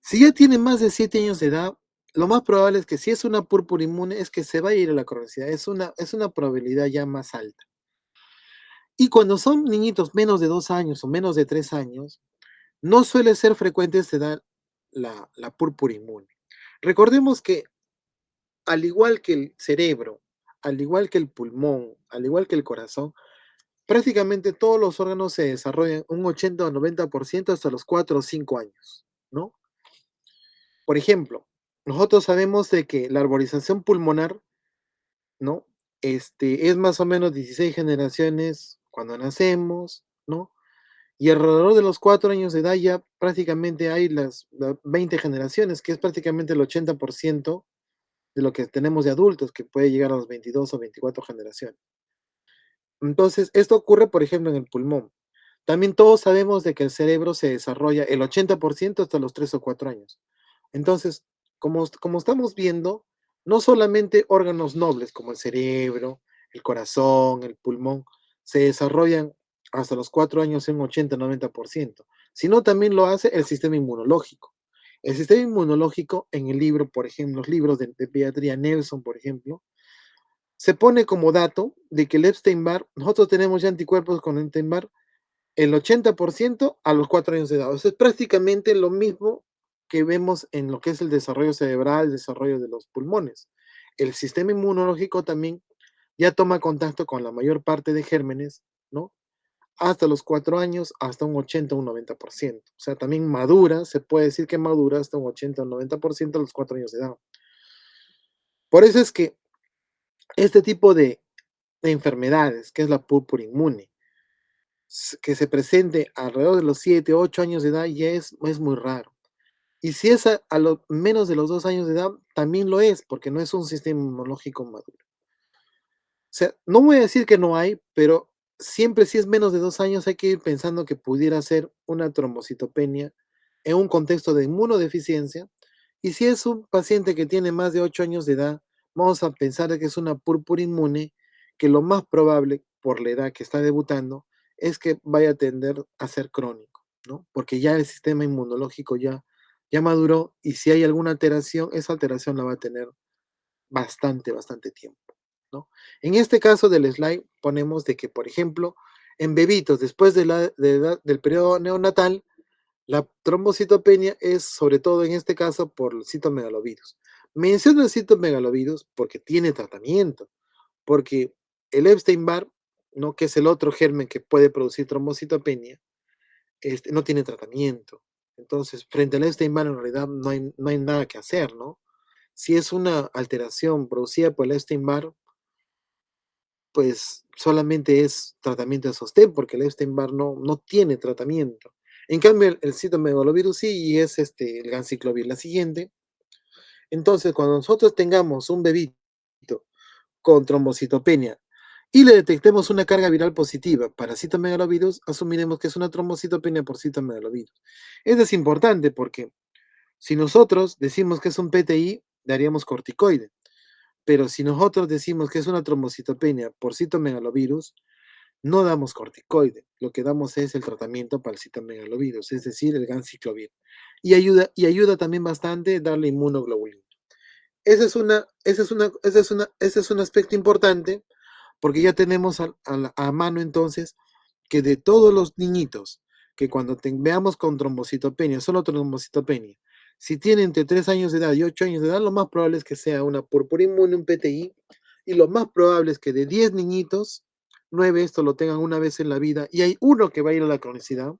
Si ya tiene más de 7 años de edad, lo más probable es que si es una púrpura inmune es que se vaya a ir a la cronicidad, es una probabilidad ya más alta. Y cuando son niñitos menos de 2 años o menos de 3 años, no suele ser frecuente se dar la púrpura inmune. Recordemos que al igual que el cerebro, al igual que el pulmón, al igual que el corazón, prácticamente todos los órganos se desarrollan un 80 o 90% hasta los 4 o 5 años, ¿no? Por ejemplo, nosotros sabemos de que la arborización pulmonar, ¿no? Es más o menos 16 generaciones cuando nacemos, ¿no? Y alrededor de los 4 años de edad ya prácticamente hay las 20 generaciones, que es prácticamente el 80% de lo que tenemos de adultos, que puede llegar a los 22 o 24 generaciones. Entonces, esto ocurre, por ejemplo, en el pulmón. También todos sabemos de que el cerebro se desarrolla el 80% hasta los 3 o 4 años. Entonces, como estamos viendo, no solamente órganos nobles como el cerebro, el corazón, el pulmón, se desarrollan hasta los 4 años en un 80-90%, sino también lo hace el sistema inmunológico. El sistema inmunológico en el libro, por ejemplo, los libros de pediatría Nelson, por ejemplo, se pone como dato de que el Epstein-Barr, nosotros tenemos ya anticuerpos con Epstein-Barr el 80% a los 4 años de edad. O sea, es prácticamente lo mismo que vemos en lo que es el desarrollo cerebral, el desarrollo de los pulmones. El sistema inmunológico también ya toma contacto con la mayor parte de gérmenes, ¿no? Hasta los 4 años, hasta un 80 o un 90%. O sea, también madura, se puede decir que madura hasta un 80 o 90% a los 4 años de edad. Por eso es que este tipo de enfermedades, que es la púrpura inmune, que se presente alrededor de los 7, 8 años de edad ya es muy raro. Y si es a lo menos de los 2 años de edad, también lo es, porque no es un sistema inmunológico maduro. O sea, no voy a decir que no hay, pero siempre si es menos de 2 años hay que ir pensando que pudiera ser una trombocitopenia en un contexto de inmunodeficiencia. Y si es un paciente que tiene más de 8 años de edad, vamos a pensar que es una púrpura inmune, que lo más probable, por la edad que está debutando, es que vaya a tender a ser crónico, ¿no? Porque ya el sistema inmunológico ya maduró y si hay alguna alteración, esa alteración la va a tener bastante tiempo, ¿no? En este caso del slide ponemos de que, por ejemplo, en bebitos después del periodo neonatal, la trombocitopenia es sobre todo en este caso por el citomegalovirus. Menciono el citomegalovirus porque tiene tratamiento, porque el Epstein-Barr, ¿no? Que es el otro germen que puede producir trombocitopenia, no tiene tratamiento. Entonces, frente al Epstein-Barr en realidad no hay nada que hacer, ¿no? Si es una alteración producida por el Epstein-Barr, pues solamente es tratamiento de sostén, porque el Epstein-Barr no tiene tratamiento. En cambio, el citomegalovirus sí, y es el ganciclovir. La siguiente. Entonces, cuando nosotros tengamos un bebito con trombocitopenia y le detectemos una carga viral positiva para citomegalovirus, asumiremos que es una trombocitopenia por citomegalovirus. Esto es importante porque si nosotros decimos que es un PTI, daríamos corticoide. Pero si nosotros decimos que es una trombocitopenia por citomegalovirus, no damos corticoide. Lo que damos es el tratamiento para el citomegalovirus, es decir, el ganciclovir. Y ayuda también bastante darle inmunoglobulina. Ese es un aspecto importante porque ya tenemos a mano entonces que de todos los niñitos que cuando veamos con trombocitopenia, solo trombocitopenia, si tienen entre 3 años de edad y 8 años de edad, lo más probable es que sea una púrpura inmune, un PTI, y lo más probable es que de 10 niñitos, 9 esto lo tengan una vez en la vida, y hay uno que va a ir a la cronicidad.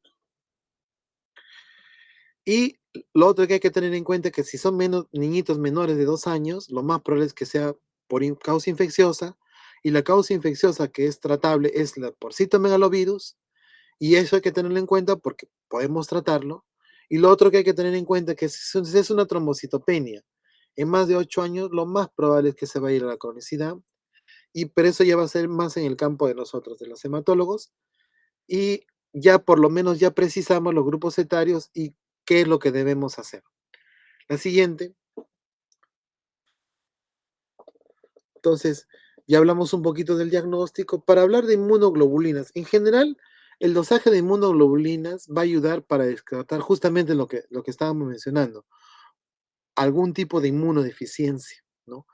Y lo otro que hay que tener en cuenta es que si son niñitos menores de 2 años, lo más probable es que sea por causa infecciosa, y la causa infecciosa que es tratable es la por citomegalovirus, y eso hay que tenerlo en cuenta porque podemos tratarlo. Y lo otro que hay que tener en cuenta es que si es una trombocitopenia en más de 8 años, lo más probable es que se va a ir a la cronicidad, pero eso ya va a ser más en el campo de nosotros, de los hematólogos. Y ya por lo menos ya precisamos los grupos etarios y qué es lo que debemos hacer. La siguiente, entonces, ya hablamos un poquito del diagnóstico. Para hablar de inmunoglobulinas, en general, el dosaje de inmunoglobulinas va a ayudar para descartar justamente lo que estábamos mencionando, algún tipo de inmunodeficiencia, ¿no?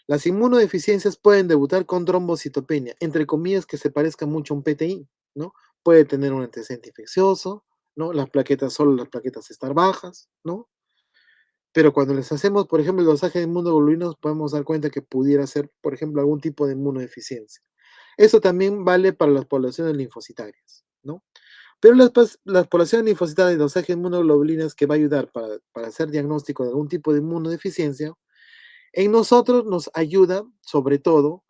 Las inmunodeficiencias pueden debutar con trombocitopenia, entre comillas que se parezca mucho a un PTI, ¿no? Puede tener un antecedente infeccioso, ¿no? Las plaquetas, solo las plaquetas estar bajas, ¿no? Pero cuando les hacemos, por ejemplo, el dosaje de inmunoglobulinas, podemos dar cuenta que pudiera ser, por ejemplo, algún tipo de inmunodeficiencia. Eso también vale para las poblaciones linfocitarias, ¿no? Pero las poblaciones linfocitarias de dosaje de inmunoglobulinas que va a ayudar para hacer diagnóstico de algún tipo de inmunodeficiencia, en nosotros nos ayuda, sobre todo,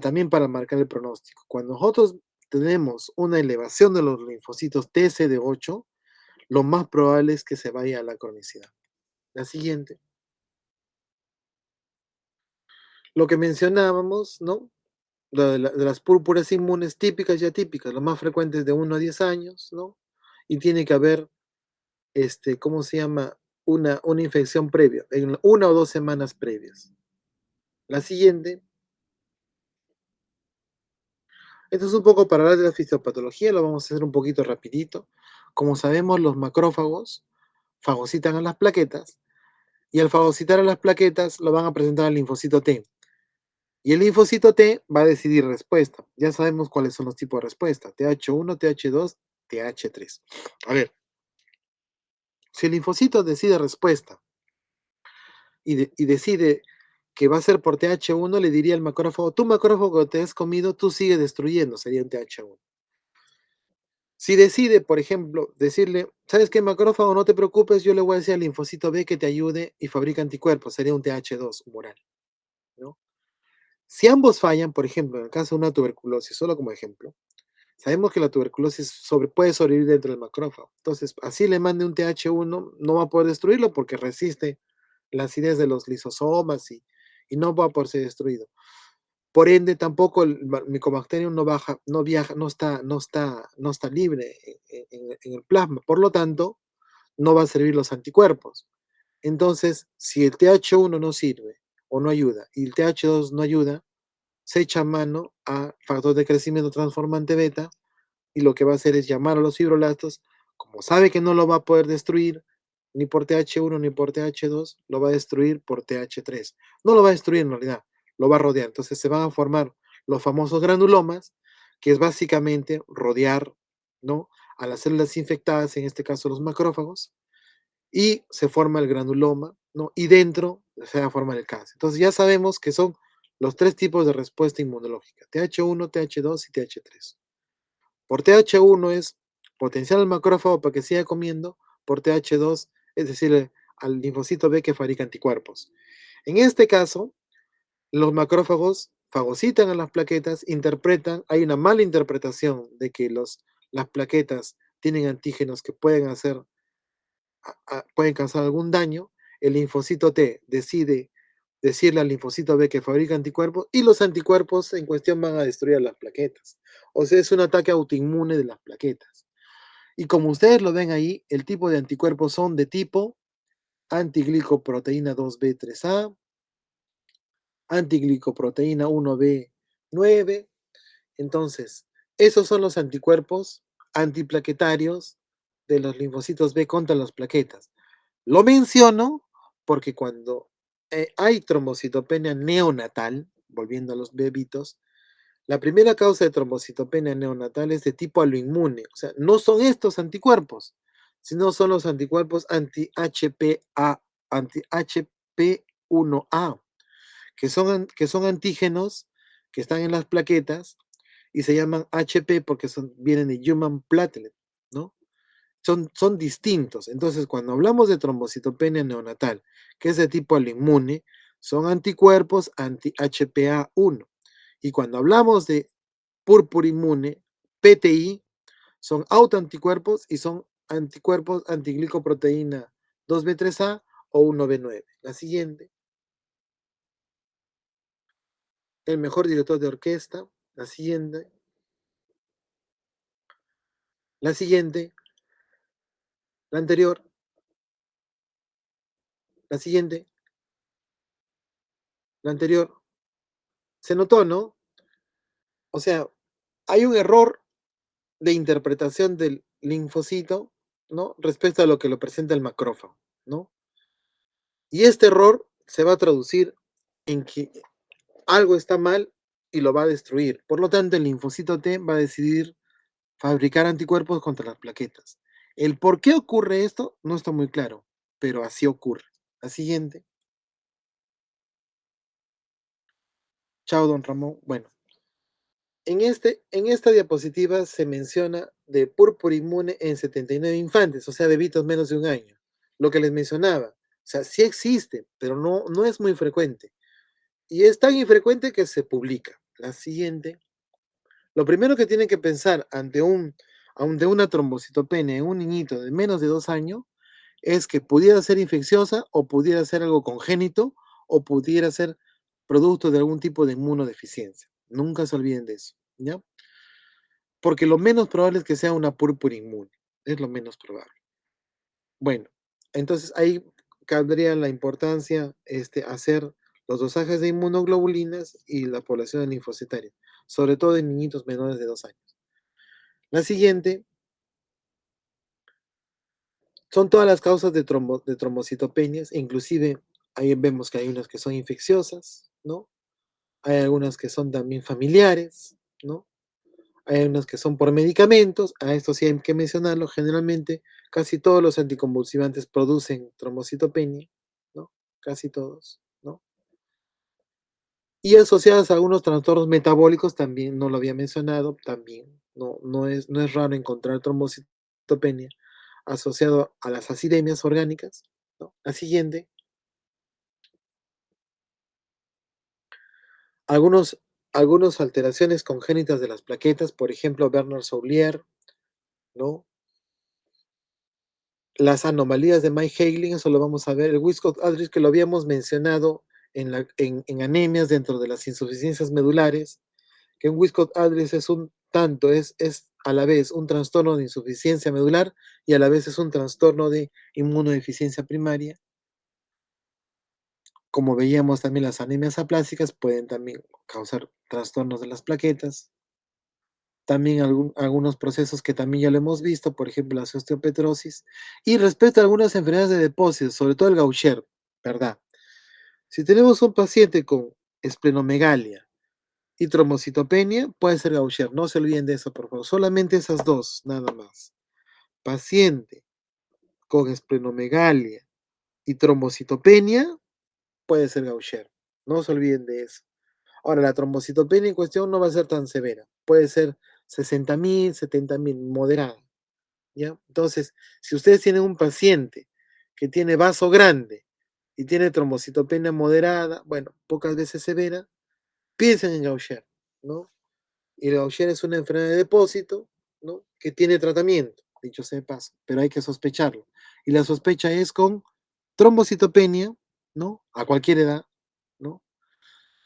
también para marcar el pronóstico. Cuando nosotros tenemos una elevación de los linfocitos TCD8, lo más probable es que se vaya a la cronicidad. La siguiente, lo que mencionábamos, ¿no? De las púrpuras inmunes típicas y atípicas, lo más frecuente es de 1 a 10 años, ¿no? Y tiene que haber, ¿cómo se llama? Una infección previa, en 1 o 2 semanas previas. La siguiente, esto es un poco para hablar de la fisiopatología, lo vamos a hacer un poquito rapidito. Como sabemos, los macrófagos fagocitan a las plaquetas y al fagocitar a las plaquetas lo van a presentar al linfocito T. Y el linfocito T va a decidir respuesta. Ya sabemos cuáles son los tipos de respuesta: TH1, TH2, TH3. A ver, si el linfocito decide respuesta y decide que va a ser por TH1, le diría al macrófago: tu macrófago que te has comido, tú sigue destruyendo, sería un TH1. Si decide, por ejemplo, decirle: ¿sabes qué, macrófago? No te preocupes, yo le voy a decir al linfocito B que te ayude y fabrica anticuerpos, sería un TH2 humoral, ¿no? Si ambos fallan, por ejemplo, en el caso de una tuberculosis, solo como ejemplo, sabemos que la tuberculosis puede sobrevivir dentro del macrófago. Entonces, así le mande un TH1, no va a poder destruirlo porque resiste la acidez de los lisosomas y no va a poder ser destruido. Por ende, tampoco el Mycobacterium no baja, no viaja, no está libre en el plasma. Por lo tanto, no va a servir los anticuerpos. Entonces, si el TH1 no sirve o no ayuda y el TH2 no ayuda, se echa mano a factor de crecimiento transformante beta y lo que va a hacer es llamar a los fibroblastos. Como sabe que no lo va a poder destruir ni por TH1 ni por TH2, lo va a destruir por TH3. No lo va a destruir en realidad, lo va a rodear. Entonces se van a formar los famosos granulomas, que es básicamente rodear, ¿no?, a las células infectadas, en este caso los macrófagos, y se forma el granuloma, ¿no? Y dentro se va a formar el cáncer. Entonces ya sabemos que son los tres tipos de respuesta inmunológica: TH1, TH2 y TH3. Por TH1 es potenciar al macrófago para que siga comiendo, por TH2 es decir, al linfocito B que fabrica anticuerpos. En este caso, los macrófagos fagocitan a las plaquetas, interpretan, hay una mala interpretación de que las plaquetas tienen antígenos que pueden causar algún daño. El linfocito T decide decirle al linfocito B que fabrica anticuerpos y los anticuerpos en cuestión van a destruir a las plaquetas. O sea, es un ataque autoinmune de las plaquetas. Y como ustedes lo ven ahí, el tipo de anticuerpos son de tipo antiglicoproteína 2B3A, antiglicoproteína 1B9. Entonces, esos son los anticuerpos antiplaquetarios de los linfocitos B contra las plaquetas. Lo menciono porque cuando hay trombocitopenia neonatal, volviendo a los bebitos, la primera causa de trombocitopenia neonatal es de tipo aloinmune. O sea, no son estos anticuerpos, sino son los anticuerpos anti-HP1A, que son antígenos que están en las plaquetas y se llaman HP porque vienen de Human Platelet, ¿no? Son distintos. Entonces, cuando hablamos de trombocitopenia neonatal, que es de tipo autoinmune, son anticuerpos anti-HPA1. Y cuando hablamos de púrpura inmune, PTI, son autoanticuerpos y son anticuerpos antiglicoproteína 2B3A o 1B9. La siguiente, el mejor director de orquesta. La siguiente, La siguiente, la anterior, la siguiente, la anterior. ¿Se notó, no? O sea, hay un error de interpretación del linfocito, ¿no? Respecto a lo que lo presenta el macrófago, ¿no? Y este error se va a traducir en que algo está mal y lo va a destruir. Por lo tanto, el linfocito T va a decidir fabricar anticuerpos contra las plaquetas. El por qué ocurre esto no está muy claro, pero así ocurre. La siguiente. Chao, don Ramón. Bueno, en esta diapositiva se menciona de púrpura inmune en 79 infantes, o sea, bebitos menos de un año. Lo que les mencionaba. O sea, sí existe, pero no es muy frecuente. Y es tan infrecuente que se publica. La siguiente. Lo primero que tienen que pensar ante una trombocitopenia en un niñito de menos de 2 años es que pudiera ser infecciosa o pudiera ser algo congénito o pudiera ser producto de algún tipo de inmunodeficiencia. Nunca se olviden de eso, ¿ya? Porque lo menos probable es que sea una púrpura inmune, es lo menos probable. Bueno, entonces ahí cabría la importancia hacer los dosajes de inmunoglobulinas y la población linfocitaria, sobre todo en niñitos menores de 2 años. La siguiente son todas las causas de trombocitopenias, inclusive ahí vemos que hay unas que son infecciosas, ¿no? Hay algunas que son también familiares, ¿no? Hay unas que son por medicamentos, a esto sí hay que mencionarlo, generalmente casi todos los anticonvulsivantes producen trombocitopenia, ¿no? Casi todos, ¿no? Y asociadas a algunos trastornos metabólicos, también no lo había mencionado, también no es raro encontrar trombocitopenia asociado a las acidemias orgánicas, ¿no? La siguiente, algunos, algunas alteraciones congénitas de las plaquetas, por ejemplo, Bernard-Soulier, ¿no? Las anomalías de Mike-Hagling, eso lo vamos a ver. El Wiskott-Aldrich, que lo habíamos mencionado en anemias dentro de las insuficiencias medulares, que un Wiskott-Aldrich es a la vez un trastorno de insuficiencia medular y a la vez es un trastorno de inmunodeficiencia primaria. Como veíamos también las anemias aplásicas pueden también causar trastornos de las plaquetas. También algunos procesos que también ya lo hemos visto, por ejemplo, la osteopetrosis. Y respecto a algunas enfermedades de depósitos, sobre todo el Gaucher, ¿verdad? Si tenemos un paciente con esplenomegalia y trombocitopenia, puede ser Gaucher. No se olviden de eso, por favor. Solamente esas dos, nada más. Paciente con esplenomegalia y trombocitopenia, puede ser Gaucher. No se olviden de eso. Ahora, la trombocitopenia en cuestión no va a ser tan severa. Puede ser 60.000, 70.000, moderada. ¿Ya? Entonces, si ustedes tienen un paciente que tiene vaso grande y tiene trombocitopenia moderada, bueno, pocas veces severa, piensen en Gaucher, ¿no? Y el Gaucher es una enfermedad de depósito, ¿no? Que tiene tratamiento, dicho sea de paso, pero hay que sospecharlo. Y la sospecha es con trombocitopenia, ¿no? A cualquier edad, ¿no?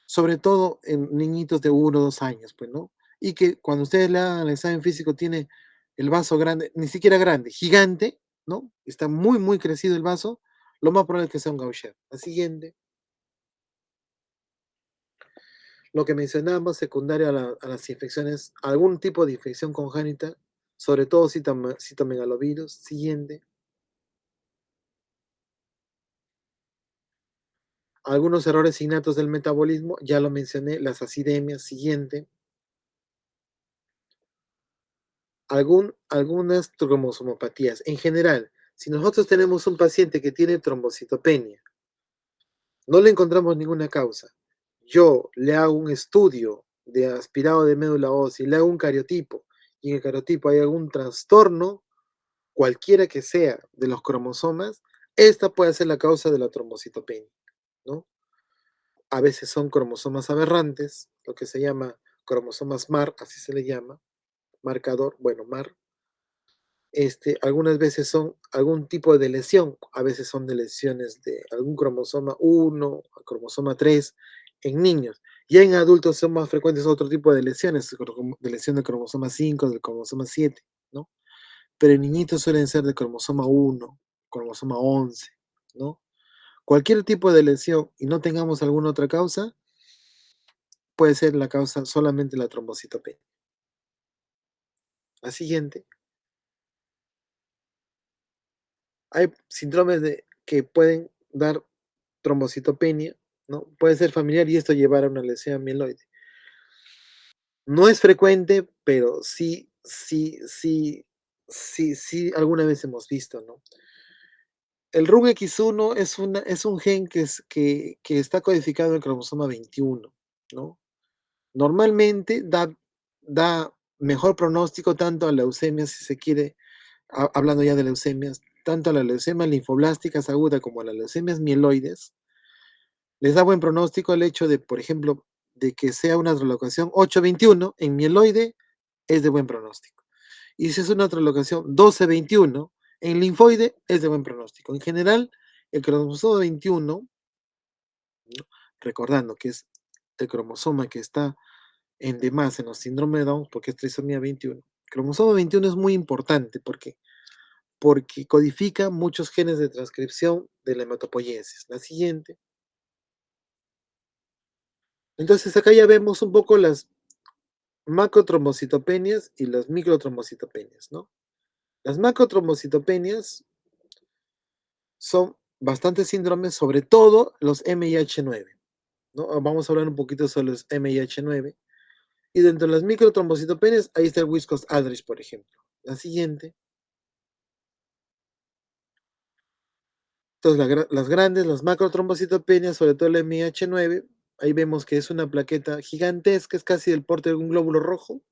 Sobre todo en niñitos de 1 o 2 años, pues, ¿no? Y que cuando ustedes le hagan el examen físico tiene el vaso grande, ni siquiera grande, gigante, ¿no? Está muy, muy crecido el vaso, lo más probable es que sea un Gaucher. La siguiente, lo que mencionamos, secundario a las infecciones, algún tipo de infección congénita, sobre todo citomegalovirus. Siguiente, algunos errores innatos del metabolismo, ya lo mencioné, las acidemias. Siguiente, algunas cromosomopatías. En general, si nosotros tenemos un paciente que tiene trombocitopenia, no le encontramos ninguna causa, yo le hago un estudio de aspirado de médula ósea y le hago un cariotipo, y en el cariotipo hay algún trastorno, cualquiera que sea de los cromosomas, esta puede ser la causa de la trombocitopenia, ¿no? A veces son cromosomas aberrantes, lo que se llama cromosomas MAR, así se le llama, marcador, bueno, MAR. Algunas veces son algún tipo de lesión, a veces son de lesiones de algún cromosoma 1, cromosoma 3 en niños. Ya en adultos son más frecuentes otro tipo de lesiones, de lesión del cromosoma 5, del cromosoma 7, ¿no? pero en niñitos suelen ser de cromosoma 1, cromosoma 11, ¿no? Cualquier tipo de lesión y no tengamos alguna otra causa, puede ser la causa solamente la trombocitopenia. La siguiente, hay síndromes que pueden dar trombocitopenia, ¿no? Puede ser familiar y esto llevar a una lesión mieloide. No es frecuente, pero sí, alguna vez hemos visto, ¿no? El RUNX1 es un gen que está codificado en el cromosoma 21, ¿no? Normalmente da mejor pronóstico tanto a leucemias, si se quiere, hablando ya de leucemias, tanto a las leucemias linfoblásticas agudas como a las leucemias mieloides, les da buen pronóstico el hecho de, por ejemplo, de que sea una translocación 821 en mieloide, es de buen pronóstico. Y si es una translocación 1221 en linfoide, es de buen pronóstico. En general, el cromosoma 21, ¿no? Recordando que es el cromosoma que está en demás en los síndromes de Down, porque es trisomía 21. El cromosoma 21 es muy importante porque codifica muchos genes de transcripción de la hematopoiesis. La siguiente. Entonces acá ya vemos un poco las macrotrombocitopenias y las microtrombocitopenias, ¿no? Las macrotrombocitopenias son bastantes síndromes, sobre todo los MIH9, ¿no? Vamos a hablar un poquito sobre los MIH9. Y dentro de las microtrombocitopenias, ahí está el Wiskos-Aldrich, por ejemplo. La siguiente. Entonces, las grandes, las macrotrombocitopenias, sobre todo el MIH9, ahí vemos que es una plaqueta gigantesca, es casi del porte de un glóbulo rojo.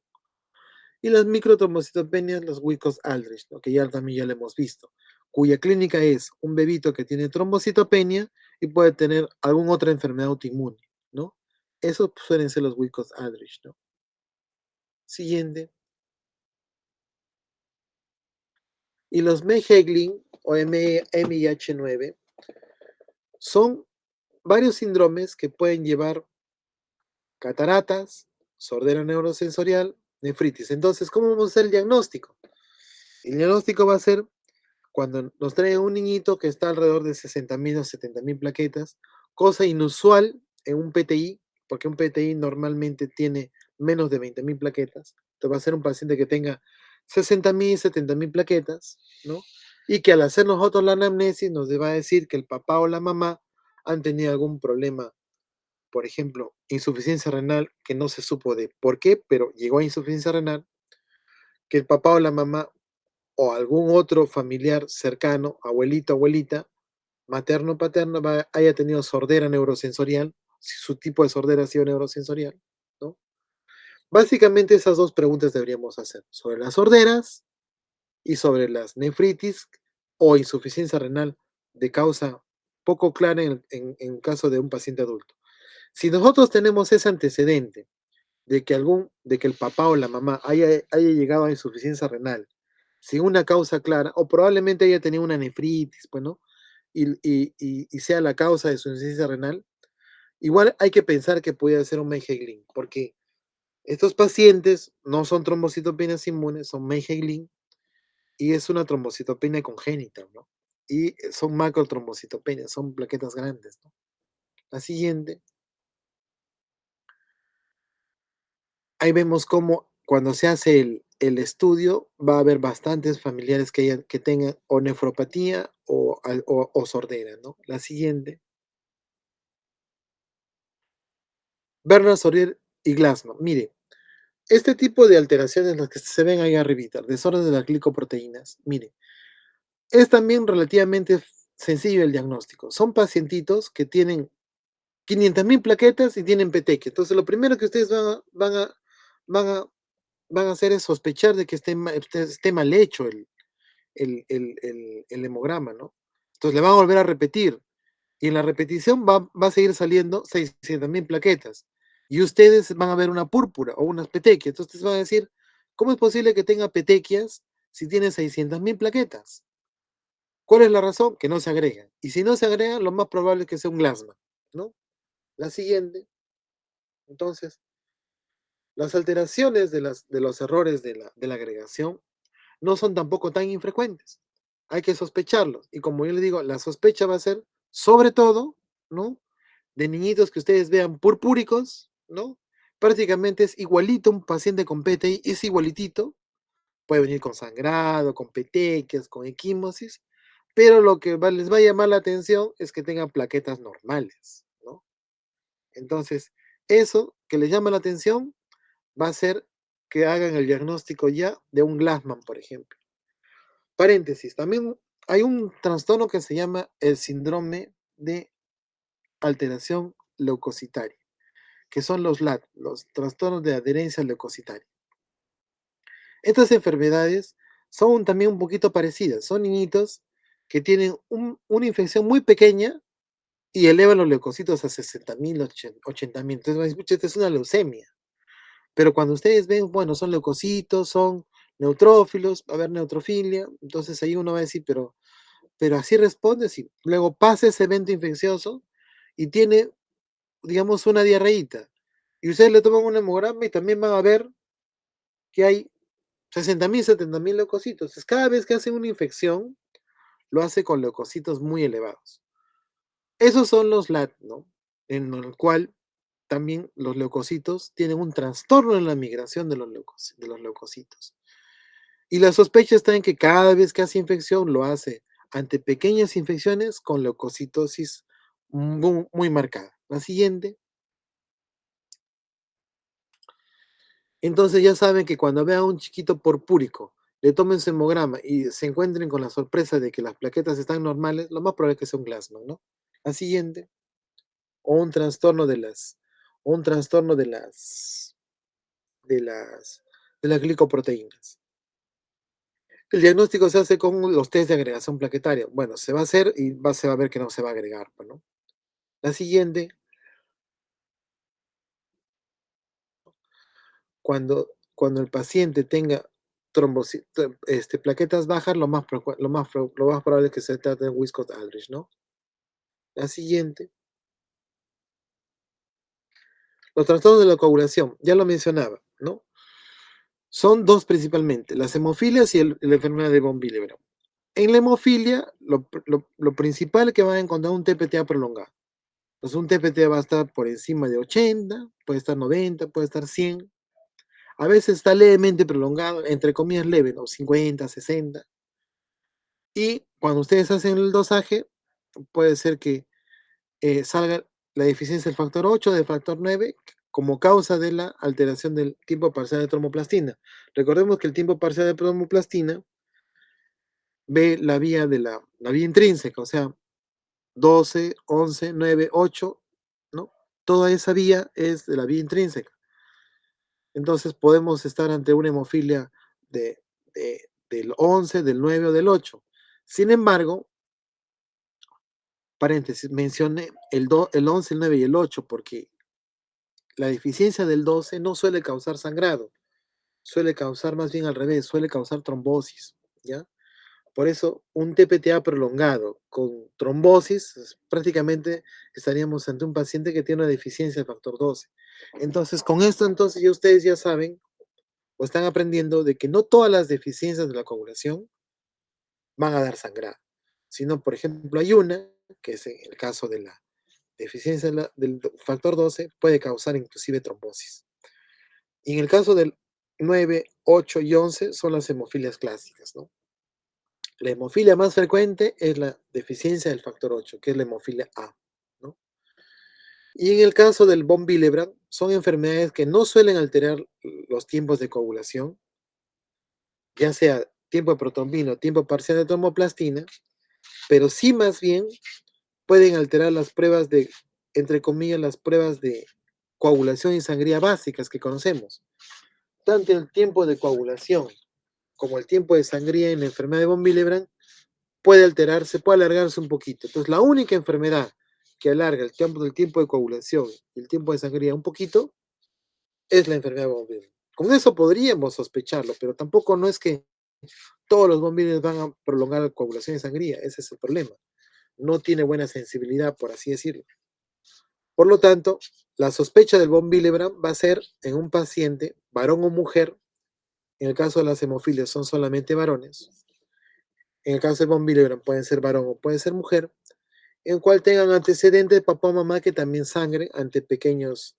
Y las microtrombocitopenias, los Wiskos-Aldrich, ¿no? Que ya también ya lo hemos visto, cuya clínica es un bebito que tiene trombocitopenia y puede tener alguna otra enfermedad autoinmune, ¿no? Esos suelen ser los Wiskos-Aldrich, ¿no? Siguiente. Y los Meigeglin o MIH9 son varios síndromes que pueden llevar cataratas, sordera neurosensorial, nefritis. Entonces, ¿cómo vamos a hacer el diagnóstico? El diagnóstico va a ser cuando nos trae un niñito que está alrededor de 60.000 o 70.000 plaquetas, cosa inusual en un PTI, porque un PTI normalmente tiene menos de 20.000 plaquetas. Entonces va a ser un paciente que tenga 60.000, 70.000 plaquetas, ¿no? Y que al hacer nosotros la anamnesis nos va a decir que el papá o la mamá han tenido algún problema, por ejemplo, insuficiencia renal, que no se supo de por qué, pero llegó a insuficiencia renal, que el papá o la mamá o algún otro familiar cercano, abuelito, abuelita, materno, paterno, haya tenido sordera neurosensorial, si su tipo de sordera ha sido neurosensorial, ¿no? Básicamente esas dos preguntas deberíamos hacer, sobre las sorderas y sobre las nefritis o insuficiencia renal de causa poco clara en caso de un paciente adulto. Si nosotros tenemos ese antecedente de que el papá o la mamá haya llegado a insuficiencia renal sin una causa clara, o probablemente haya tenido una nefritis, pues, ¿no? Y sea la causa de su insuficiencia renal, igual hay que pensar que puede ser un Meigeglin, porque estos pacientes no son trombocitopenias inmunes, son Meigeglin, y es una trombocitopenia congénita, ¿no? Y son macrotrombocitopenias, son plaquetas grandes, ¿no? La siguiente. Ahí vemos cómo cuando se hace el estudio va a haber bastantes familiares que tengan o nefropatía o sordera, ¿no? La siguiente, Bernard Sorier y Glassman. Mire, este tipo de alteraciones, las que se ven ahí arribita, desorden de las glicoproteínas, mire, es también relativamente sencillo el diagnóstico. Son pacientitos que tienen 500.000 plaquetas y tienen petequia. Entonces, lo primero que ustedes van a, van a hacer es sospechar de que esté mal hecho el hemograma, ¿no? Entonces le van a volver a repetir y en la repetición va a seguir saliendo 600.000 plaquetas y ustedes van a ver una púrpura o unas petequias. Entonces ustedes van a decir, ¿cómo es posible que tenga petequias si tiene 600.000 plaquetas? ¿Cuál es la razón? Que no se agregan. Y si no se agregan, lo más probable es que sea un glasma, ¿no? La siguiente, entonces, las alteraciones de los errores de la agregación no son tampoco tan infrecuentes. Hay que sospecharlos. Y como yo le digo, la sospecha va a ser, sobre todo, ¿no? De niñitos que ustedes vean purpúricos, ¿no? Prácticamente es igualito un paciente con PTI, es igualitito. Puede venir con sangrado, con petequias, con equimosis, pero lo que les va a llamar la atención es que tengan plaquetas normales, ¿no? Entonces, eso que les llama la atención va a ser que hagan el diagnóstico ya de un Glassman, por ejemplo. Paréntesis, también hay un trastorno que se llama el síndrome de alteración leucocitaria, que son los LAT, los trastornos de adherencia leucocitaria. Estas enfermedades son también un poquito parecidas, son niñitos que tienen una infección muy pequeña y elevan los leucocitos a 60.000, 80.000. Entonces, van a decir, "Pucha, esta es una leucemia". Pero cuando ustedes ven, bueno, son leucocitos, son neutrófilos, va a haber neutrofilia, entonces ahí uno va a decir, pero así responde, si luego pasa ese evento infeccioso y tiene, digamos, una diarreíta, y ustedes le toman un hemograma y también van a ver que hay 60.000, 70.000 leucocitos. Entonces, cada vez que hace una infección, lo hace con leucocitos muy elevados. Esos son los LAT, ¿no? En el cual también los leucocitos tienen un trastorno en la migración de de los leucocitos. Y la sospecha está en que cada vez que hace infección lo hace ante pequeñas infecciones con leucocitosis muy marcada. La siguiente. Entonces ya saben que cuando vean a un chiquito porpúrico, le tomen su hemograma y se encuentren con la sorpresa de que las plaquetas están normales, lo más probable es que sea un Glassman, ¿no? La siguiente, o un trastorno de las, o un trastorno de las, de las glicoproteínas. El diagnóstico se hace con los test de agregación plaquetaria. Bueno, se va a hacer y se va a ver que no se va a agregar, pues, ¿no? La siguiente, cuando el paciente tenga plaquetas bajas, lo más probable es que se trate de Wiskott-Aldrich, ¿no? La siguiente, los trastornos de la coagulación, ya lo mencionaba, ¿no? Son dos principalmente, las hemofilias y la enfermedad de von Willebrand. En la hemofilia, lo principal que van a encontrar un TPTA prolongado. Pues un TPTA va a estar por encima de 80, puede estar 90, puede estar 100. A veces está levemente prolongado, entre comillas leve, ¿no? 50, 60. Y cuando ustedes hacen el dosaje, puede ser que salga la deficiencia del factor 8, del factor 9, como causa de la alteración del tiempo parcial de tromoplastina. Recordemos que el tiempo parcial de tromoplastina ve la vía intrínseca, o sea, 12, 11, 9, 8, ¿no? Toda esa vía es de la vía intrínseca. Entonces podemos estar ante una hemofilia del 11, del 9 o del 8. Sin embargo, paréntesis, mencioné el 11, el 9 y el 8 porque la deficiencia del 12 no suele causar sangrado, suele causar más bien al revés, suele causar trombosis, ¿ya? Por eso, un TPTA prolongado con trombosis, prácticamente estaríamos ante un paciente que tiene una deficiencia del factor 12. Entonces, con esto, entonces, ya ustedes ya saben o están aprendiendo de que no todas las deficiencias de la coagulación van a dar sangrado, sino, por ejemplo, hay una, que es el caso de la deficiencia del factor 12, puede causar inclusive trombosis. Y en el caso del 9, 8 y 11 son las hemofilias clásicas, ¿no? La hemofilia más frecuente es la deficiencia del factor 8, que es la hemofilia A, ¿no? Y en el caso del von Willebrand, son enfermedades que no suelen alterar los tiempos de coagulación, ya sea tiempo de protrombina o tiempo parcial de tromoplastina, pero sí más bien pueden alterar las pruebas de, entre comillas, las pruebas de coagulación y sangría básicas que conocemos. Tanto el tiempo de coagulación como el tiempo de sangría en la enfermedad de von Willebrand puede alterarse, puede alargarse un poquito. Entonces, la única enfermedad que alarga el tiempo de coagulación y el tiempo de sangría un poquito es la enfermedad de von Willebrand. Con eso podríamos sospecharlo, pero tampoco no es que todos los von Willebrand van a prolongar la coagulación y sangría, ese es el problema. No tiene buena sensibilidad, por así decirlo. Por lo tanto, la sospecha del von Willebrand va a ser en un paciente, varón o mujer, En el caso de las hemofilias son solamente varones. En el caso de von Willebrand pueden ser varón o puede ser mujer, en el cual tengan antecedentes de papá o mamá que también sangren ante pequeños,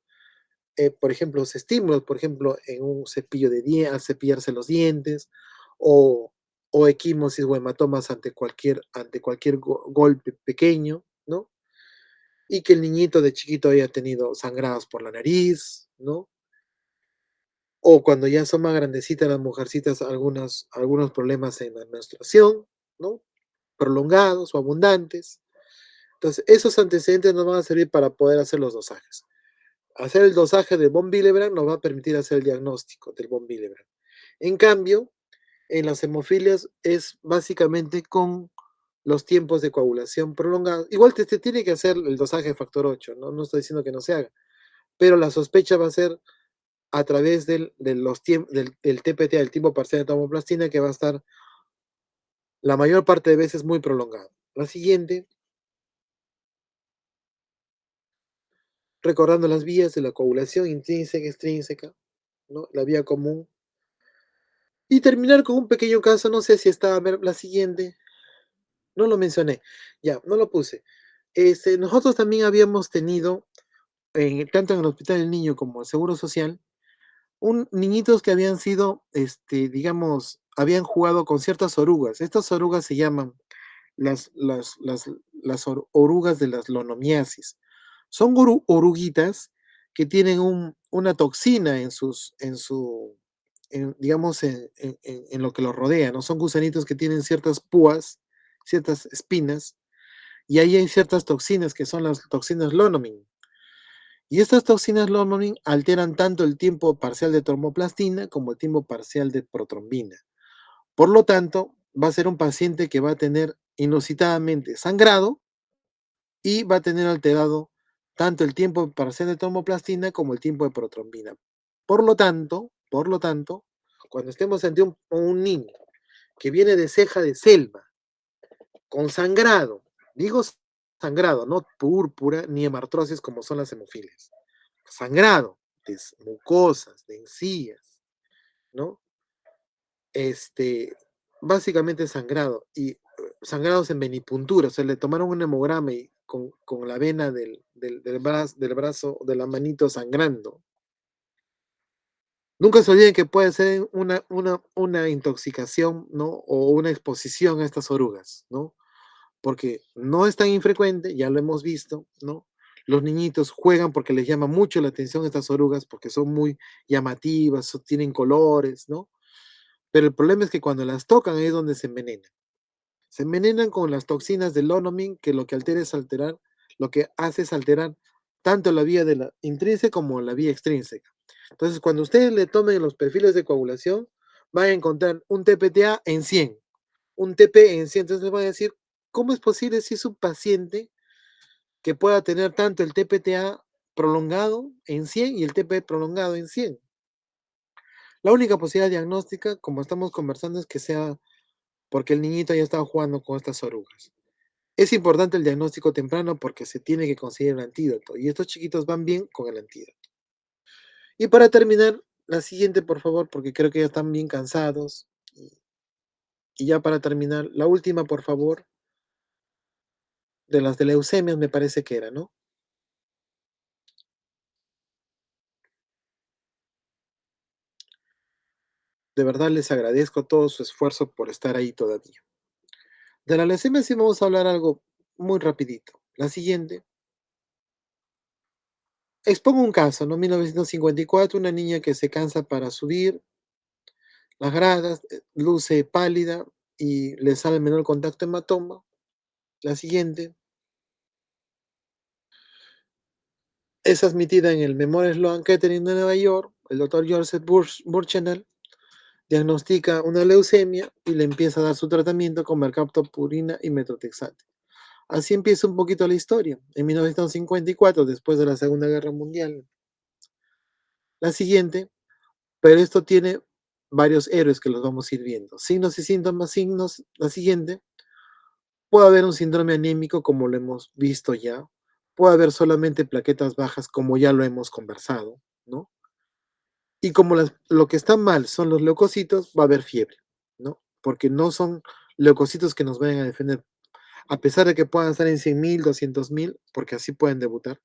por ejemplo, los estímulos, por ejemplo, en un cepillo de dientes, al cepillarse los dientes, o, o equimosis o hematomas ante cualquier golpe pequeño, ¿no? Y que el niñito de chiquito haya tenido sangrados por la nariz, ¿no? O cuando ya son más grandecitas las mujercitas, algunos problemas en la menstruación, ¿no? Prolongados o abundantes. Entonces, esos antecedentes nos van a servir para poder hacer los dosajes. Hacer el dosaje de von Willebrand nos va a permitir hacer el diagnóstico del von Willebrand. En cambio, en las hemofilias es básicamente con los tiempos de coagulación prolongados. Igual te tiene que hacer el dosaje de factor 8, ¿no? No estoy diciendo que no se haga, pero la sospecha va a ser a través del TPT, del tipo parcial de tomoplastina, que va a estar la mayor parte de veces muy prolongado. La siguiente, recordando las vías de la coagulación intrínseca, extrínseca, ¿no? La vía común. Y terminar con un pequeño caso, no sé si está, a ver, la siguiente, no lo mencioné, ya, no lo puse. Nosotros también habíamos tenido, tanto en el Hospital del Niño como el Seguro Social, niñitos que habían sido, digamos, habían jugado con ciertas orugas. Estas orugas se llaman orugas de las lonomiasis. Son oruguitas que tienen una toxina digamos, en lo que los rodea, ¿no? Son gusanitos que tienen ciertas púas, ciertas espinas, y ahí hay ciertas toxinas que son las toxinas Lonomin. Y estas toxinas Lonomin alteran tanto el tiempo parcial de tromoplastina como el tiempo parcial de protrombina. Por lo tanto, va a ser un paciente que va a tener inusitadamente sangrado y va a tener alterado tanto el tiempo parcial de tromoplastina como el tiempo de protrombina. Por lo tanto, cuando estemos ante un niño que viene de ceja de selva, con sangrado, digo sangrado, no púrpura ni hemartrosis como son las hemofilias, sangrado de mucosas, de encías, ¿no? Este, básicamente sangrado y sangrados en venipuntura, o sea, le tomaron un hemograma y con la vena del brazo, de la manito sangrando. Nunca se olviden que puede ser una intoxicación, ¿no? O una exposición a estas orugas, ¿no? Porque no es tan infrecuente, ya lo hemos visto, ¿no? Los niñitos juegan porque les llama mucho la atención estas orugas, porque son muy llamativas, tienen colores, ¿no? Pero el problema es que cuando las tocan ahí es donde se envenenan. Se envenenan con las toxinas del Lonomin, que lo que hace es alterar tanto la vía de la intrínseca como la vía extrínseca. Entonces, cuando ustedes le tomen los perfiles de coagulación, van a encontrar un TPTA en 100, un TP en 100. Entonces les van a decir, ¿cómo es posible si es un paciente que pueda tener tanto el TPTA prolongado en 100 y el TP prolongado en 100? La única posibilidad diagnóstica, como estamos conversando, es que sea porque el niñito ya estaba jugando con estas orugas. Es importante el diagnóstico temprano porque se tiene que conseguir el antídoto y estos chiquitos van bien con el antídoto. Y para terminar, la siguiente, por favor, porque creo que ya están bien cansados. Y ya para terminar, la última, por favor, de las de leucemias me parece que era, ¿no? De verdad les agradezco todo su esfuerzo por estar ahí todavía. De la leucemia sí vamos a hablar algo muy rapidito. La siguiente, expongo un caso, ¿no? 1954, una niña que se cansa para subir las gradas, luce pálida y le sale el menor contacto hematoma. La siguiente es admitida en el Memorial Sloan Kettering de Nueva York. El doctor Joseph Burchenal diagnostica una leucemia y le empieza a dar su tratamiento con mercaptopurina y metotrexate. Así empieza un poquito la historia. En 1954, después de la Segunda Guerra Mundial. La siguiente, pero esto tiene varios héroes que los vamos a ir viendo. Signos y síntomas, signos. La siguiente, puede haber un síndrome anémico como lo hemos visto ya. Puede haber solamente plaquetas bajas como ya lo hemos conversado, ¿no? Y como lo que está mal son los leucocitos, va a haber fiebre, ¿no? Porque no son leucocitos que nos vayan a defender, a pesar de que puedan estar en 100.000, 200.000, porque así pueden debutar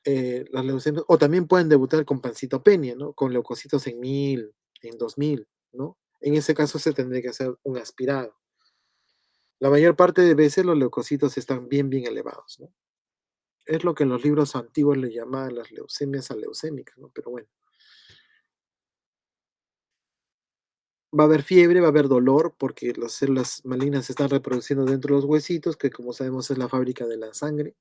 las leucemias, o también pueden debutar con pancitopenia, ¿no? Con leucocitos en 1.000, en 2.000, ¿no? En ese caso se tendría que hacer un aspirado. La mayor parte de veces los leucocitos están bien, bien elevados, ¿no? Es lo que en los libros antiguos le llamaban las leucemias aleucémicas, ¿no? Pero bueno, va a haber fiebre, va a haber dolor, porque las células malignas se están reproduciendo dentro de los huesitos, que como sabemos es la fábrica de la sangre.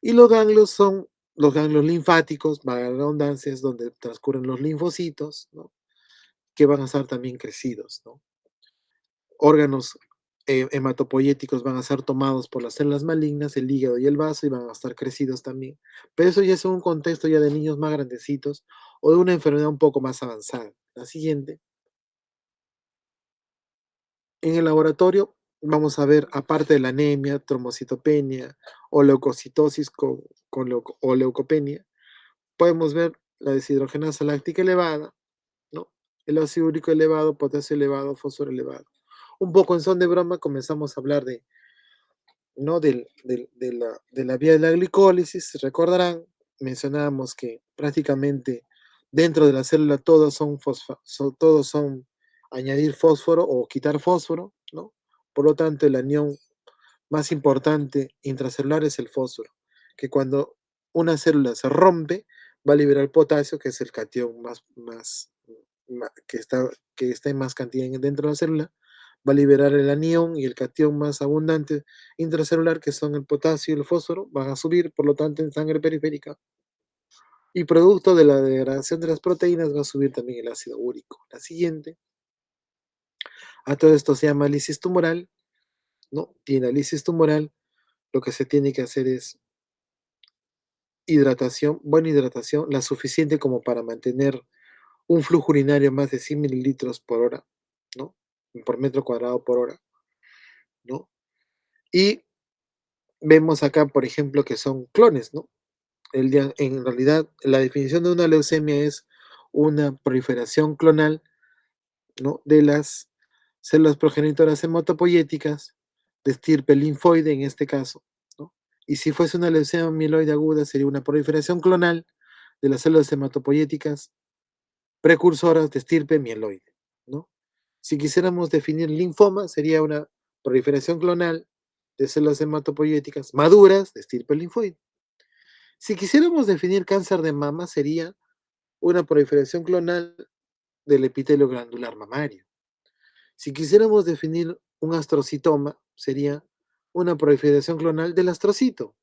Y los ganglios son los ganglios linfáticos, valga la redundancia, es donde transcurren los linfocitos, ¿no? Que van a estar también crecidos, ¿no? Órganos hematopoyéticos van a ser tomados por las células malignas, el hígado y el vaso, y van a estar crecidos también. Pero eso ya es un contexto ya de niños más grandecitos o de una enfermedad un poco más avanzada. La siguiente, en el laboratorio vamos a ver, aparte de la anemia, trombocitopenia o leucocitosis o leucopenia, podemos ver la deshidrogenasa láctica elevada, ¿no? El ácido úrico elevado, potasio elevado, fósforo elevado. Un poco en son de broma comenzamos a hablar de, ¿no? De la vía de la glicólisis. Recordarán, mencionábamos que prácticamente dentro de la célula todos son añadir fósforo o quitar fósforo, ¿no? Por lo tanto, el anión más importante intracelular es el fósforo, que cuando una célula se rompe, va a liberar potasio, que es el catión que está en más cantidad dentro de la célula, va a liberar el anión y el catión más abundante intracelular, que son el potasio y el fósforo, van a subir, por lo tanto, en sangre periférica. Y producto de la degradación de las proteínas va a subir también el ácido úrico. La siguiente, a todo esto se llama lisis tumoral, ¿no? Y en la lisis tumoral lo que se tiene que hacer es hidratación, buena hidratación, la suficiente como para mantener un flujo urinario más de 100 mililitros por hora, ¿no? Por metro cuadrado por hora, ¿no? Y vemos acá, por ejemplo, que son clones, ¿no? En realidad, la definición de una leucemia es una proliferación clonal, ¿no? De las células progenitoras hematopoyéticas de estirpe linfoide en este caso, ¿no? Y si fuese una leucemia mieloide aguda, sería una proliferación clonal de las células hematopoyéticas precursoras de estirpe mieloide, ¿no? Si quisiéramos definir linfoma, sería una proliferación clonal de células hematopoyéticas maduras de estirpe linfoide. Si quisiéramos definir cáncer de mama, sería una proliferación clonal del epitelio glandular mamario. Si quisiéramos definir un astrocitoma, sería una proliferación clonal del astrocito.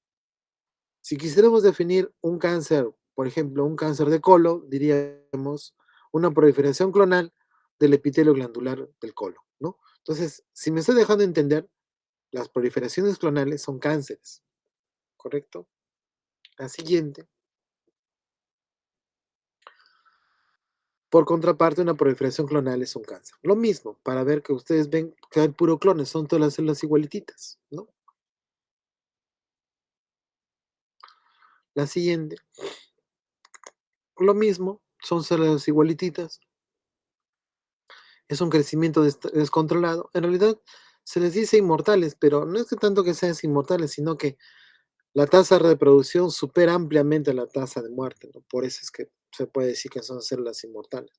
Si quisiéramos definir un cáncer, por ejemplo, un cáncer de colon, diríamos una proliferación clonal del epitelio glandular del colon, ¿no? Entonces, si me estoy dejando entender, las proliferaciones clonales son cánceres, ¿correcto? La siguiente. Por contraparte, una proliferación clonal es un cáncer. Lo mismo, para ver que ustedes ven que hay puro clones, son todas las células igualititas, ¿no? La siguiente, lo mismo, son células igualititas, es un crecimiento descontrolado. En realidad se les dice inmortales, pero no es que tanto que sean inmortales, sino que la tasa de reproducción supera ampliamente la tasa de muerte, ¿no? Por eso es que se puede decir que son células inmortales.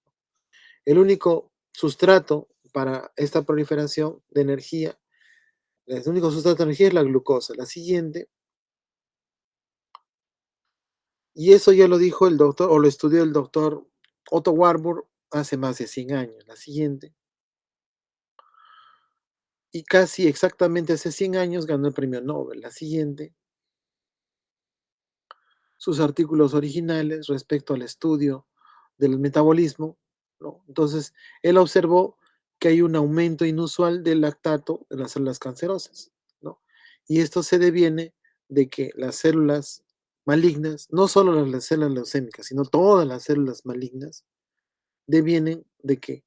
El único sustrato para esta proliferación de energía, el único sustrato de energía es la glucosa. La siguiente, y eso ya lo dijo el doctor, o lo estudió el doctor Otto Warburg hace más de 100 años. La siguiente, y casi exactamente hace 100 años ganó el premio Nobel. La siguiente, sus artículos originales respecto al estudio del metabolismo, ¿no? Entonces, él observó que hay un aumento inusual del lactato en las células cancerosas, ¿no? Y esto se deviene de que las células malignas, no solo las células leucémicas, sino todas las células malignas, devienen de que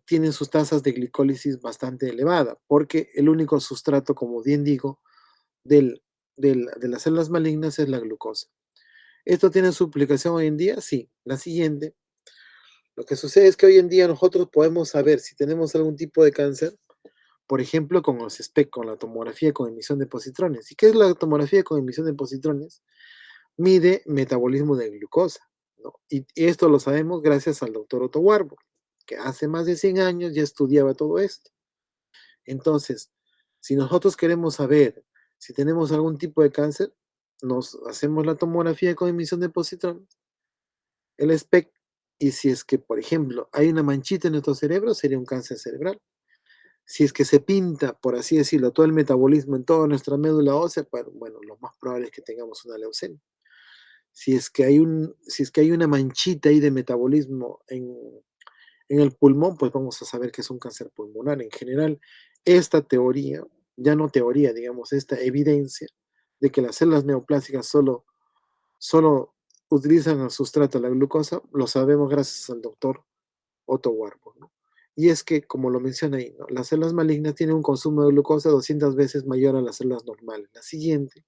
tienen sus tasas de glicólisis bastante elevada, porque el único sustrato, como bien digo, de las células malignas es la glucosa. ¿Esto tiene su aplicación hoy en día? Sí. La siguiente, lo que sucede es que hoy en día nosotros podemos saber si tenemos algún tipo de cáncer, por ejemplo, con los SPEC, con la tomografía con emisión de positrones. ¿Y qué es la tomografía con emisión de positrones? Mide metabolismo de glucosa, ¿no? Y esto lo sabemos gracias al doctor Otto Warburg, que hace más de 100 años ya estudiaba todo esto. Entonces, si nosotros queremos saber si tenemos algún tipo de cáncer, nos hacemos la tomografía con emisión de positrones, el SPEC, y si es que, por ejemplo, hay una manchita en nuestro cerebro, sería un cáncer cerebral. Si es que se pinta, por así decirlo, todo el metabolismo en toda nuestra médula ósea, bueno, lo más probable es que tengamos una leucemia. Si es que hay una manchita ahí de metabolismo en el pulmón, pues vamos a saber que es un cáncer pulmonar. En general, esta teoría, ya no teoría, digamos, esta evidencia de que las células neoplásicas solo utilizan el sustrato, la glucosa, lo sabemos gracias al doctor Otto Warburg, ¿no? Y es que, como lo menciona ahí, ¿no? Las células malignas tienen un consumo de glucosa 200 veces mayor a las células normales. La siguiente,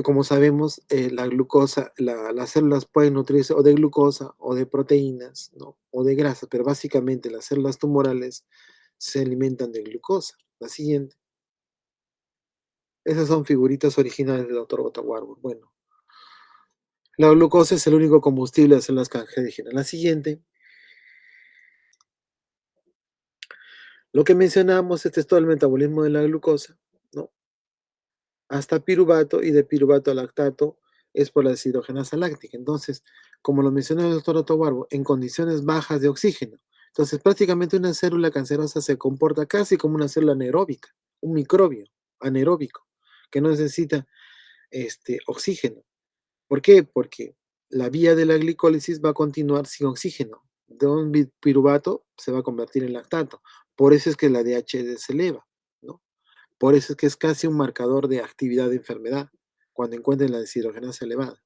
como sabemos, la glucosa, las células pueden nutrirse o de glucosa o de proteínas, ¿no? O de grasas, pero básicamente las células tumorales se alimentan de glucosa. La siguiente, esas son figuritas originales del doctor Otto Warburg. Bueno, la glucosa es el único combustible de células cancerígenas. La siguiente, lo que mencionamos, este es todo el metabolismo de la glucosa, ¿no? Hasta piruvato y de piruvato a lactato es por la deshidrogenasa láctica. Entonces, como lo mencionó el doctor Otto Warburg, en condiciones bajas de oxígeno. Entonces, prácticamente una célula cancerosa se comporta casi como una célula anaeróbica, un microbio anaeróbico, que no necesita oxígeno. ¿Por qué? Porque la vía de la glicólisis va a continuar sin oxígeno. De un piruvato se va a convertir en lactato. Por eso es que la DHD se eleva, ¿no? Por eso es que es casi un marcador de actividad de enfermedad cuando encuentren la deshidrogenasa elevada.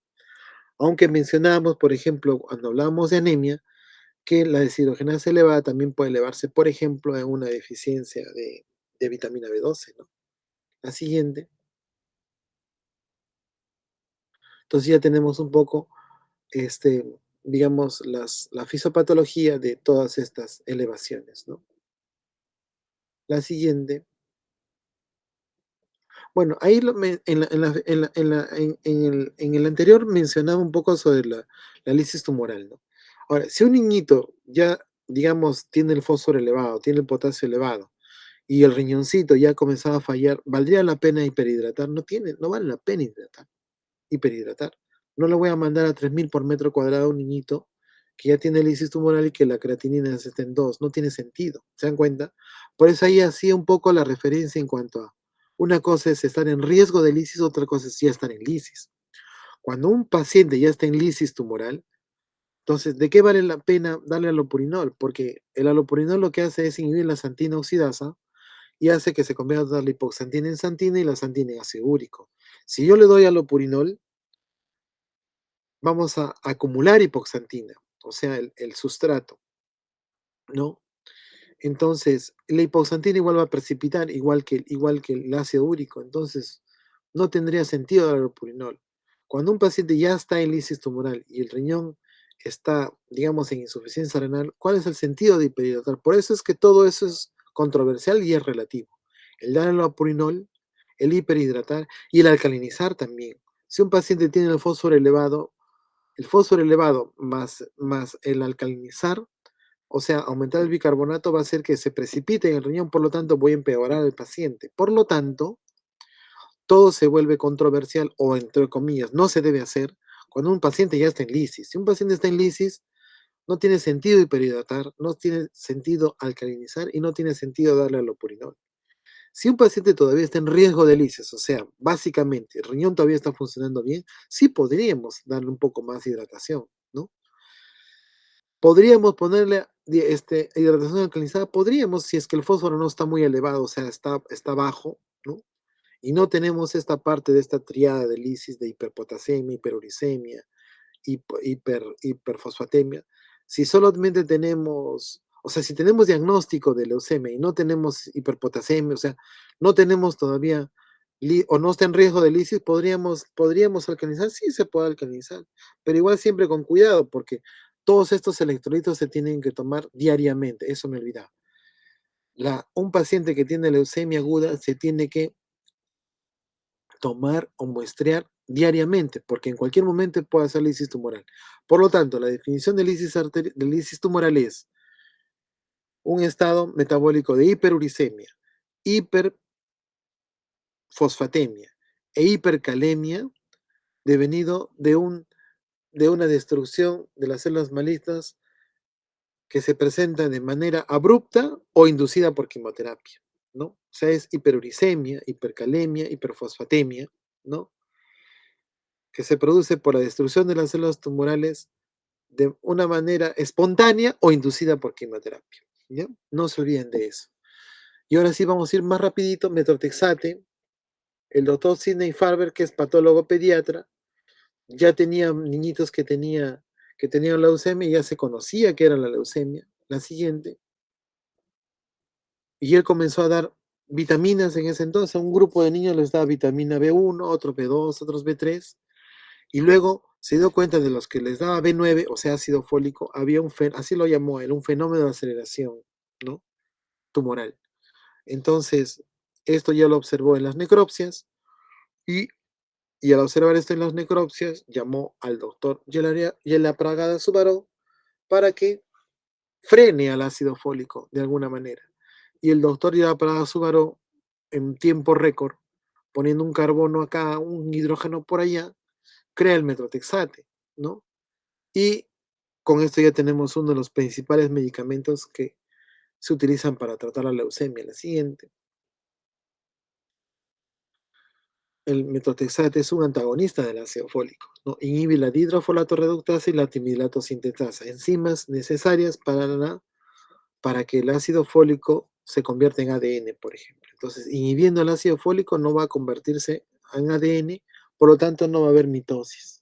Aunque mencionábamos, por ejemplo, cuando hablábamos de anemia, que la deshidrogenasa elevada también puede elevarse, por ejemplo, en una deficiencia de vitamina B12, ¿no? La siguiente. Entonces ya tenemos un poco, este, digamos, la fisiopatología de todas estas elevaciones, ¿no? La siguiente. Bueno, ahí en el anterior mencionaba un poco sobre la lisis tumoral, ¿no? Ahora, si un niñito ya, digamos, tiene el fósforo elevado, tiene el potasio elevado y el riñoncito ya ha comenzado a fallar, ¿valdría la pena hiperhidratar? No vale la pena hiperhidratar. No le voy a mandar a 3000 por metro cuadrado a un niñito que ya tiene lisis tumoral y que la creatinina está en 2. No tiene sentido. ¿Se dan cuenta? Por eso ahí hacía un poco la referencia en cuanto a una cosa es estar en riesgo de lisis, otra cosa es ya estar en lisis. Cuando un paciente ya está en lisis tumoral, entonces, ¿de qué vale la pena darle alopurinol? Porque el alopurinol lo que hace es inhibir la santina oxidasa y hace que se convierta la hipoxantina en santina y la santina en ácido úrico. Si yo le doy alopurinol, vamos a acumular hipoxantina, o sea, el sustrato, ¿no? Entonces, la hipoxantina igual va a precipitar, igual que el ácido úrico, entonces no tendría sentido dar allopurinol. Cuando un paciente ya está en lisis tumoral y el riñón está, digamos, en insuficiencia renal, ¿cuál es el sentido de hiperhidratar? Por eso es que todo eso es controversial y es relativo. El dar allopurinol, el hiperhidratar y el alcalinizar también. Si un paciente tiene el fósforo elevado más el alcalinizar, o sea, aumentar el bicarbonato va a hacer que se precipite en el riñón, por lo tanto voy a empeorar al paciente. Por lo tanto, todo se vuelve controversial o, entre comillas, no se debe hacer cuando un paciente ya está en lisis. Si un paciente está en lisis, no tiene sentido hiperhidratar, no tiene sentido alcalinizar y no tiene sentido darle alopurinol. Si un paciente todavía está en riesgo de lisis, o sea, básicamente el riñón todavía está funcionando bien, sí podríamos darle un poco más de hidratación, ¿no? Podríamos ponerle hidratación alcalinizada, podríamos, si es que el fósforo no está muy elevado, o sea, está bajo, ¿no? Y no tenemos esta parte de esta triada de lisis de hiperpotasemia, hiperuricemia, hiperfosfatemia. Si solamente tenemos, o sea, si tenemos diagnóstico de leucemia y no tenemos hiperpotasemia, o sea, no tenemos todavía o no está en riesgo de lisis, podríamos alcalinizar, sí se puede alcalinizar, pero igual siempre con cuidado, porque todos estos electrolitos se tienen que tomar diariamente, eso me olvidaba. Un paciente que tiene leucemia aguda se tiene que tomar o muestrear diariamente, porque en cualquier momento puede hacer lisis tumoral. Por lo tanto, la definición de lisis tumoral es un estado metabólico de hiperuricemia, hiperfosfatemia e hipercalemia devenido de una destrucción de las células malignas que se presenta de manera abrupta o inducida por quimioterapia, ¿no? O sea, es hiperuricemia, hipercalemia, hiperfosfatemia, ¿no? Que se produce por la destrucción de las células tumorales de una manera espontánea o inducida por quimioterapia, ¿ya? No se olviden de eso. Y ahora sí vamos a ir más rapidito, metrotexate, el doctor Sidney Farber, que es patólogo pediatra, ya tenía niñitos que tenían leucemia, ya se conocía que era la leucemia, la siguiente, y él comenzó a dar vitaminas en ese entonces. A un grupo de niños les daba vitamina B1, otros B2, otros B3, y luego se dio cuenta de los que les daba B9, o sea, ácido fólico, había así lo llamó él, un fenómeno de aceleración, ¿no? Tumoral. Entonces, esto ya lo observó en las necropsias y, y al observar esto en las necropsias, llamó al doctor Yelapragada Subaró para que frene al ácido fólico de alguna manera. Y el doctor Yelapragada Subaró, en tiempo récord, poniendo un carbono acá, un hidrógeno por allá, crea el metrotexate, ¿no? Y con esto ya tenemos uno de los principales medicamentos que se utilizan para tratar la leucemia. La siguiente. El metotrexate es un antagonista del ácido fólico, ¿no? Inhibe la dihidrofolato reductasa y la timilato sintetasa, enzimas necesarias para que el ácido fólico se convierta en ADN, por ejemplo. Entonces, inhibiendo el ácido fólico no va a convertirse en ADN, por lo tanto no va a haber mitosis.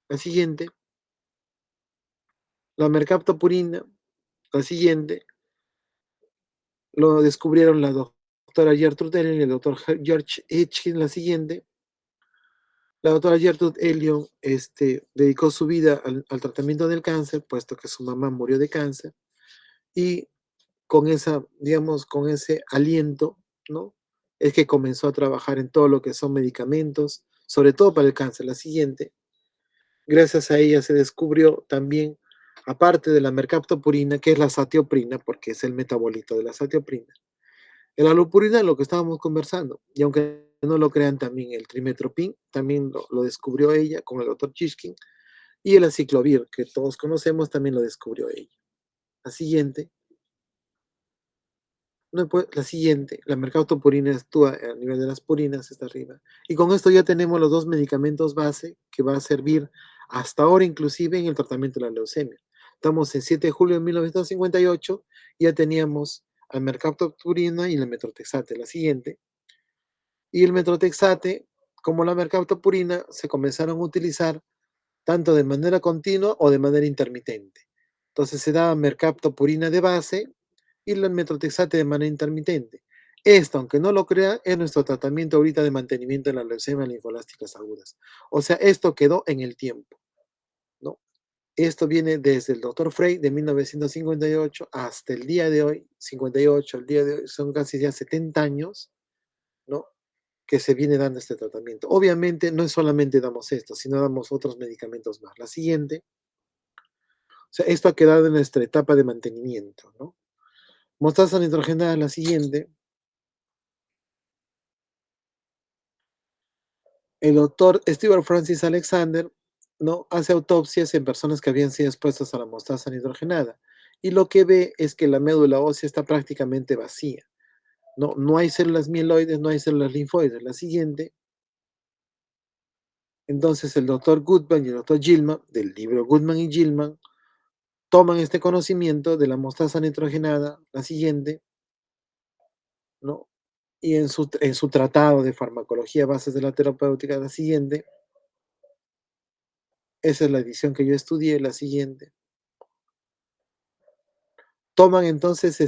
La siguiente, la mercaptopurina, la siguiente, lo descubrieron la doctora Gertrude Ellen y el doctor George Hitchkin, la siguiente. La doctora Gertrude Elion dedicó su vida al tratamiento del cáncer, puesto que su mamá murió de cáncer, y con digamos, con ese aliento, ¿no? Es que comenzó a trabajar en todo lo que son medicamentos, sobre todo para el cáncer. La siguiente, gracias a ella se descubrió también, aparte de la mercaptopurina, que es la satioprina, porque es el metabolito de la satioprina, el alupurina, lo que estábamos conversando, y aunque no lo crean también el trimetoprim, también lo descubrió ella con el doctor Chishkin, y el aciclovir, que todos conocemos, también lo descubrió ella. La siguiente, no, pues, la siguiente, la mercaptopurina actúa a nivel de las purinas, está arriba. Y con esto ya tenemos los dos medicamentos base que va a servir hasta ahora inclusive en el tratamiento de la leucemia. Estamos en 7 de julio de 1958, ya teníamos al mercaptopurina y el metrotexate. La siguiente, y el metrotexate, como la mercaptopurina, se comenzaron a utilizar tanto de manera continua o de manera intermitente. Entonces se daba mercaptopurina de base y el metrotexate de manera intermitente. Esto, aunque no lo crea, es nuestro tratamiento ahorita de mantenimiento de la leucemia linfolásticas agudas. O sea, esto quedó en el tiempo, ¿no? Esto viene desde el doctor Frey de 1958 hasta el día de hoy, 58, el día de hoy, son casi ya 70 años, ¿no? Que se viene dando este tratamiento. Obviamente no es solamente damos esto, sino damos otros medicamentos más. La siguiente, o sea, esto ha quedado en nuestra etapa de mantenimiento, ¿no? Mostaza nitrogenada, la siguiente. El doctor Stewart Francis Alexander, ¿no? Hace autopsias en personas que habían sido expuestas a la mostaza nitrogenada y lo que ve es que la médula ósea está prácticamente vacía, ¿no? No hay células mieloides, no hay células linfoides. La siguiente, entonces el doctor Goodman y el doctor Gilman, del libro Goodman y Gilman, toman este conocimiento de la mostaza nitrogenada, la siguiente, ¿no? Y en su tratado de farmacología, bases de la terapéutica, la siguiente, esa es la edición que yo estudié, la siguiente, toman entonces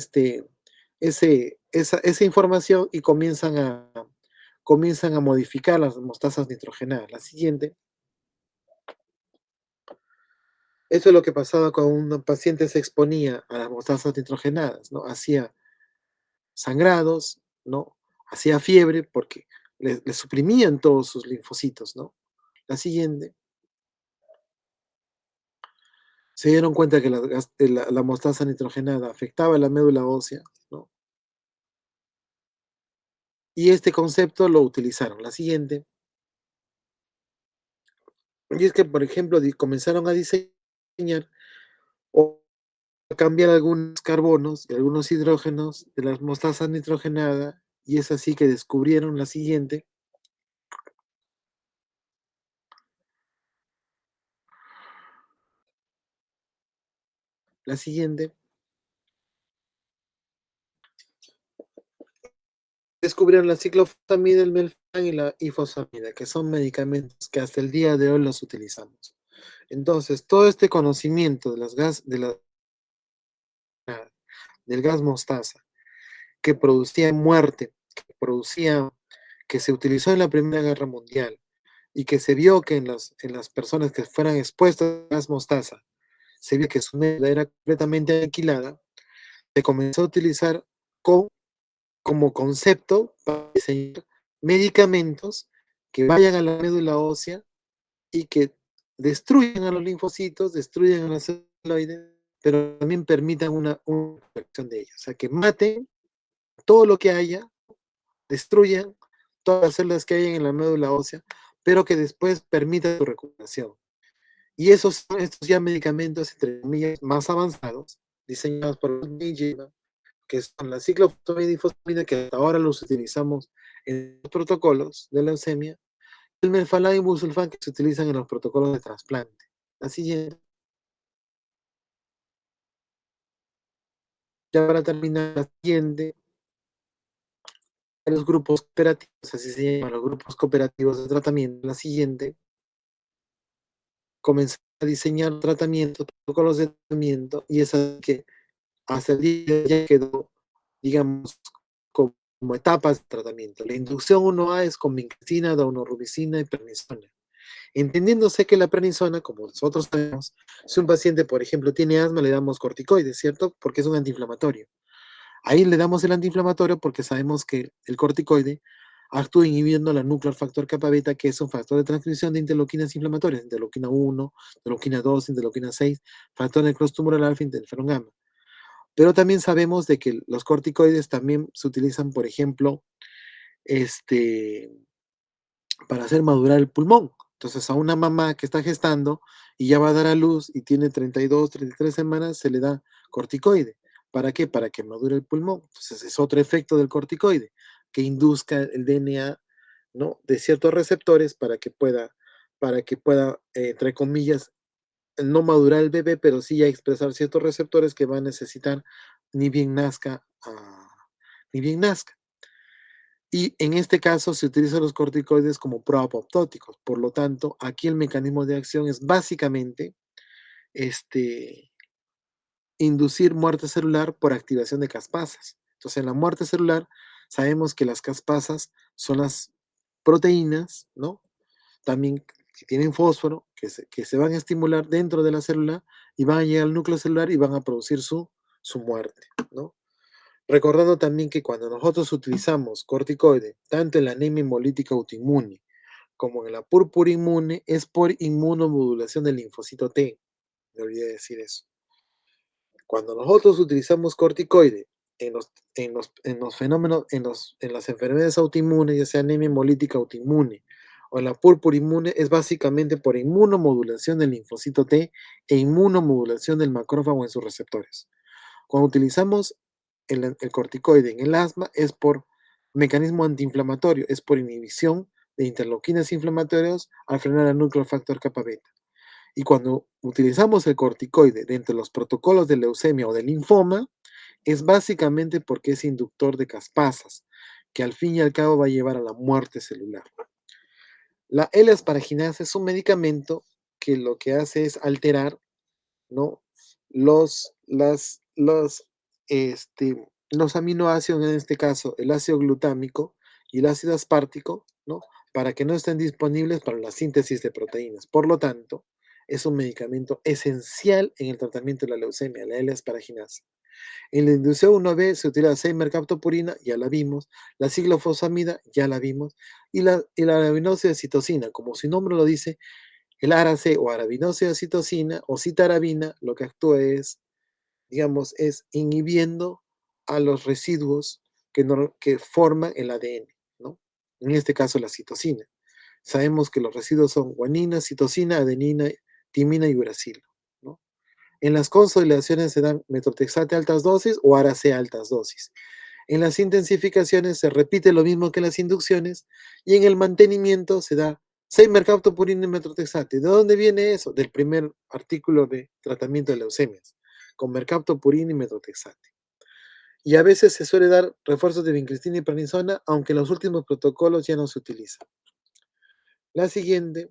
esa información y comienzan a modificar las mostazas nitrogenadas. La siguiente, eso es lo que pasaba cuando un paciente se exponía a las mostazas nitrogenadas, ¿no? Hacía sangrados, ¿no? Hacía fiebre porque le suprimían todos sus linfocitos, ¿no? La siguiente, se dieron cuenta que la mostaza nitrogenada afectaba la médula ósea, ¿no? Y este concepto lo utilizaron. La siguiente, y es que, por ejemplo, comenzaron a diseñar o a cambiar algunos carbonos y algunos hidrógenos de las mostazas nitrogenadas, y es así que descubrieron la siguiente, descubrieron la ciclofosfamida, el melfan y la ifosfamida, que son medicamentos que hasta el día de hoy los utilizamos. Entonces, todo este conocimiento del gas mostaza, que producía muerte, que se utilizó en la Primera Guerra Mundial y que se vio que en las personas que fueran expuestas a gas mostaza, se vio que su médula era completamente aniquilada, se comenzó a utilizar con, como concepto para diseñar medicamentos que vayan a la médula ósea y que destruyan a los linfocitos, destruyan a las celuloides, pero también permitan una protección de ellas. O sea, que maten todo lo que haya, destruyan todas las células que hay en la médula ósea, pero que después permita su recuperación. Y esos son estos ya medicamentos, entre comillas, más avanzados, diseñados por Nijima, que son la ciclofosfamida y fosfamida, que hasta ahora los utilizamos en los protocolos de leucemia, el melfalán y busulfán, que se utilizan en los protocolos de trasplante. La siguiente, ya para terminar, la siguiente, los grupos cooperativos, así se llaman los grupos cooperativos de tratamiento. La siguiente, comenzar a diseñar tratamientos, protocolos de tratamiento, y es así que hasta el día de hoy ya quedó, digamos, como etapas de tratamiento. La inducción 1A es con vincristina, daunorubicina y prednisona. Entendiéndose que la prednisona, como nosotros sabemos, si un paciente, por ejemplo, tiene asma, le damos corticoides, ¿cierto? Porque es un antiinflamatorio. Ahí le damos el antiinflamatorio porque sabemos que el corticoide actúa inhibiendo la nuclear factor kappa beta, que es un factor de transcripción de interleuquinas inflamatorias, interleuquina 1, interleuquina 2, interleuquina 6, factor de cross tumoral alfa, interferón gamma. Pero también sabemos de que los corticoides también se utilizan, por ejemplo, este, para hacer madurar el pulmón. Entonces, a una mamá que está gestando y ya va a dar a luz y tiene 32, 33 semanas, se le da corticoide. ¿Para qué? Para que madure el pulmón. Entonces, es otro efecto del corticoide, que induzca el DNA, ¿no? De ciertos receptores para que pueda, entre comillas, no madurar el bebé, pero sí ya expresar ciertos receptores que va a necesitar ni bien nazca, ni bien nazca. Y en este caso se utilizan los corticoides como proapoptóticos. Por lo tanto, aquí el mecanismo de acción es básicamente este, inducir muerte celular por activación de caspasas. Entonces, en la muerte celular sabemos que las caspasas son las proteínas, ¿no? También que tienen fósforo, que se van a estimular dentro de la célula y van a llegar al núcleo celular y van a producir su muerte, ¿no? Recordando también que cuando nosotros utilizamos corticoide, tanto en la anemia hemolítica autoinmune como en la púrpura inmune, es por inmunomodulación del linfocito T. Me olvidé decir eso. Cuando nosotros utilizamos corticoide en los fenómenos, en las enfermedades autoinmunes, ya sea anemia hemolítica autoinmune o en la púrpura inmune, es básicamente por inmunomodulación del linfocito T e inmunomodulación del macrófago en sus receptores. Cuando utilizamos el corticoide en el asma es por mecanismo antiinflamatorio, es por inhibición de interleuquinas inflamatorias al frenar el núcleo factor kappa beta. Y cuando utilizamos el corticoide dentro de los protocolos de leucemia o de linfoma, es básicamente porque es inductor de caspasas, que al fin y al cabo va a llevar a la muerte celular. La L-asparaginasa es un medicamento que lo que hace es alterar, ¿no? los, las, los, este, los aminoácidos, en este caso el ácido glutámico y el ácido aspartico, ¿no? Para que no estén disponibles para la síntesis de proteínas. Por lo tanto, es un medicamento esencial en el tratamiento de la leucemia, la L-asparaginasa. En la inducción 1B se utiliza 6-mercaptopurina, ya la vimos, la ciclofosfamida, ya la vimos, y la arabinosa citosina, como su nombre lo dice, el ARAC o arabinosa citosina o citarabina, lo que actúa es, digamos, es inhibiendo a los residuos que forman el ADN, ¿no? En este caso la citosina. Sabemos que los residuos son guanina, citosina, adenina, timina y uracilo, ¿no? En las consolidaciones se dan metotrexate a altas dosis o ARAC a altas dosis. En las intensificaciones se repite lo mismo que en las inducciones y en el mantenimiento se da 6-mercaptopurina y metotrexate. ¿De dónde viene eso? Del primer artículo de tratamiento de leucemias, con mercaptopurina y metotrexate. Y a veces se suele dar refuerzos de vincristina y prednisona, aunque en los últimos protocolos ya no se utiliza. La siguiente,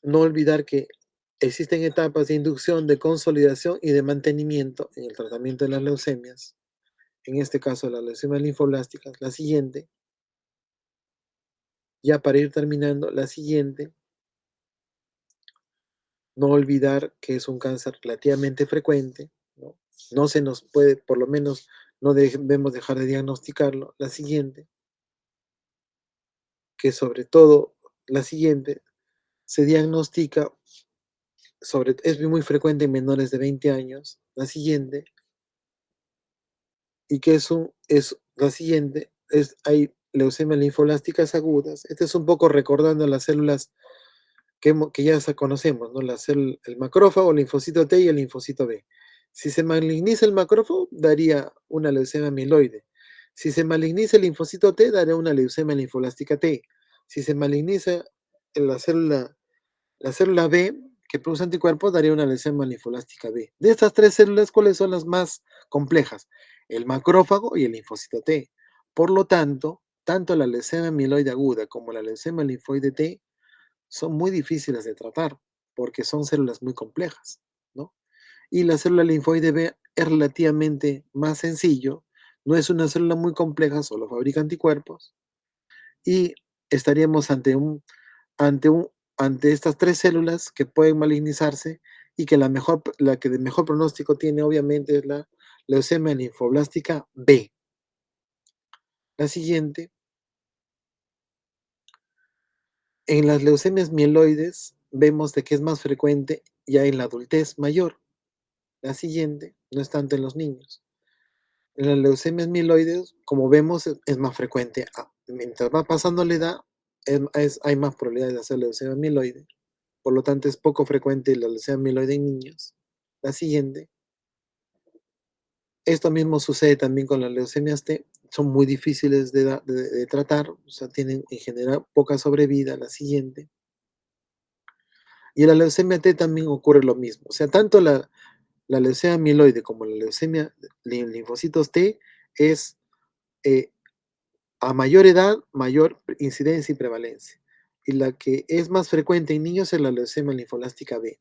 no olvidar que existen etapas de inducción, de consolidación y de mantenimiento en el tratamiento de las leucemias, en este caso las leucemias linfoblásticas. La siguiente, ya para ir terminando, la siguiente, no olvidar que es un cáncer relativamente frecuente, ¿no? No se nos puede, por lo menos no debemos dejar de diagnosticarlo. La siguiente, que sobre todo la siguiente, se diagnostica, es muy frecuente en menores de 20 años. La siguiente, y que es la siguiente, hay leucemias linfoblásticas agudas. Este es un poco recordando las células que ya conocemos, ¿no? El macrófago, el linfocito T y el linfocito B. Si se maligniza el macrófago, daría una leucemia mieloide. Si se maligniza el linfocito T, daría una leucemia linfoblástica T. Si se maligniza la célula B, que produce anticuerpos, daría una leucemia linfoblástica B. De estas tres células, ¿cuáles son las más complejas? El macrófago y el linfocito T. Por lo tanto, tanto la leucemia mieloide aguda como la leucemia linfoide T son muy difíciles de tratar porque son células muy complejas, ¿no? Y la célula linfoide B es relativamente más sencillo, no es una célula muy compleja, solo fabrica anticuerpos y estaríamos ante un, ante estas tres células que pueden malignizarse y que la que de mejor pronóstico tiene obviamente es la leucemia linfoblástica B. La siguiente, en las leucemias mieloides vemos de que es más frecuente ya en la adultez mayor. La siguiente, no es tanto en los niños. En las leucemias mieloides, como vemos, es más frecuente. Mientras va pasando la edad, hay más probabilidades de hacer leucemia mieloide. Por lo tanto, es poco frecuente la leucemia mieloide en niños. La siguiente, esto mismo sucede también con las leucemias T. Son muy difíciles de tratar, o sea, tienen en general poca sobrevida. La siguiente. Y en la leucemia T también ocurre lo mismo. O sea, tanto la leucemia mieloide como la leucemia linfocitos T es eh, a mayor edad, mayor incidencia y prevalencia. Y la que es más frecuente en niños es la leucemia linfoblástica B,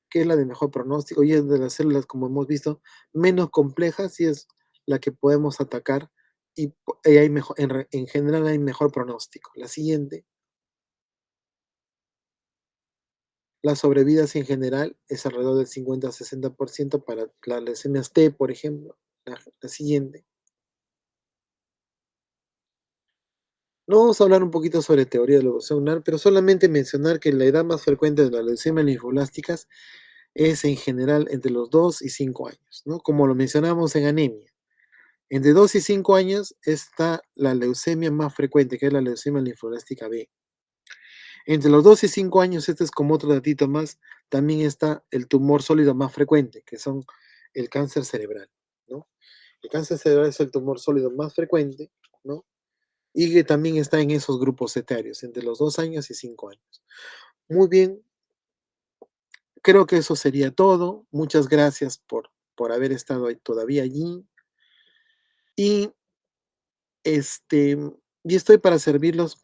que es la de mejor pronóstico y es de las células, como hemos visto, menos complejas y es la que podemos atacar y hay mejor, en general hay mejor pronóstico. La siguiente, las sobrevidas en general es alrededor del 50 a 60% para las leucemias T, por ejemplo. La siguiente. No vamos a hablar un poquito sobre teoría de la evolución lunar, pero solamente mencionar que la edad más frecuente de las leucemias linfoblásticas es en general entre los 2 y 5 años, ¿no? Como lo mencionamos en anemia. Entre 2 y 5 años está la leucemia más frecuente, que es la leucemia linfoblástica B. Entre los 2 y 5 años, este es como otro datito más, también está el tumor sólido más frecuente, que son el cáncer cerebral, ¿no? El cáncer cerebral es el tumor sólido más frecuente, ¿no? Y que también está en esos grupos etarios, entre los 2 años y 5 años. Muy bien, creo que eso sería todo. Muchas gracias por haber estado ahí todavía allí. Y, este, y estoy para servirlos,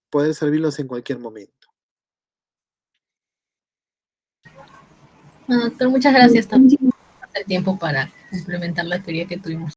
poder servirlos en cualquier momento. Bueno, doctor, muchas gracias también. el tiempo para complementar la teoría que tuvimos.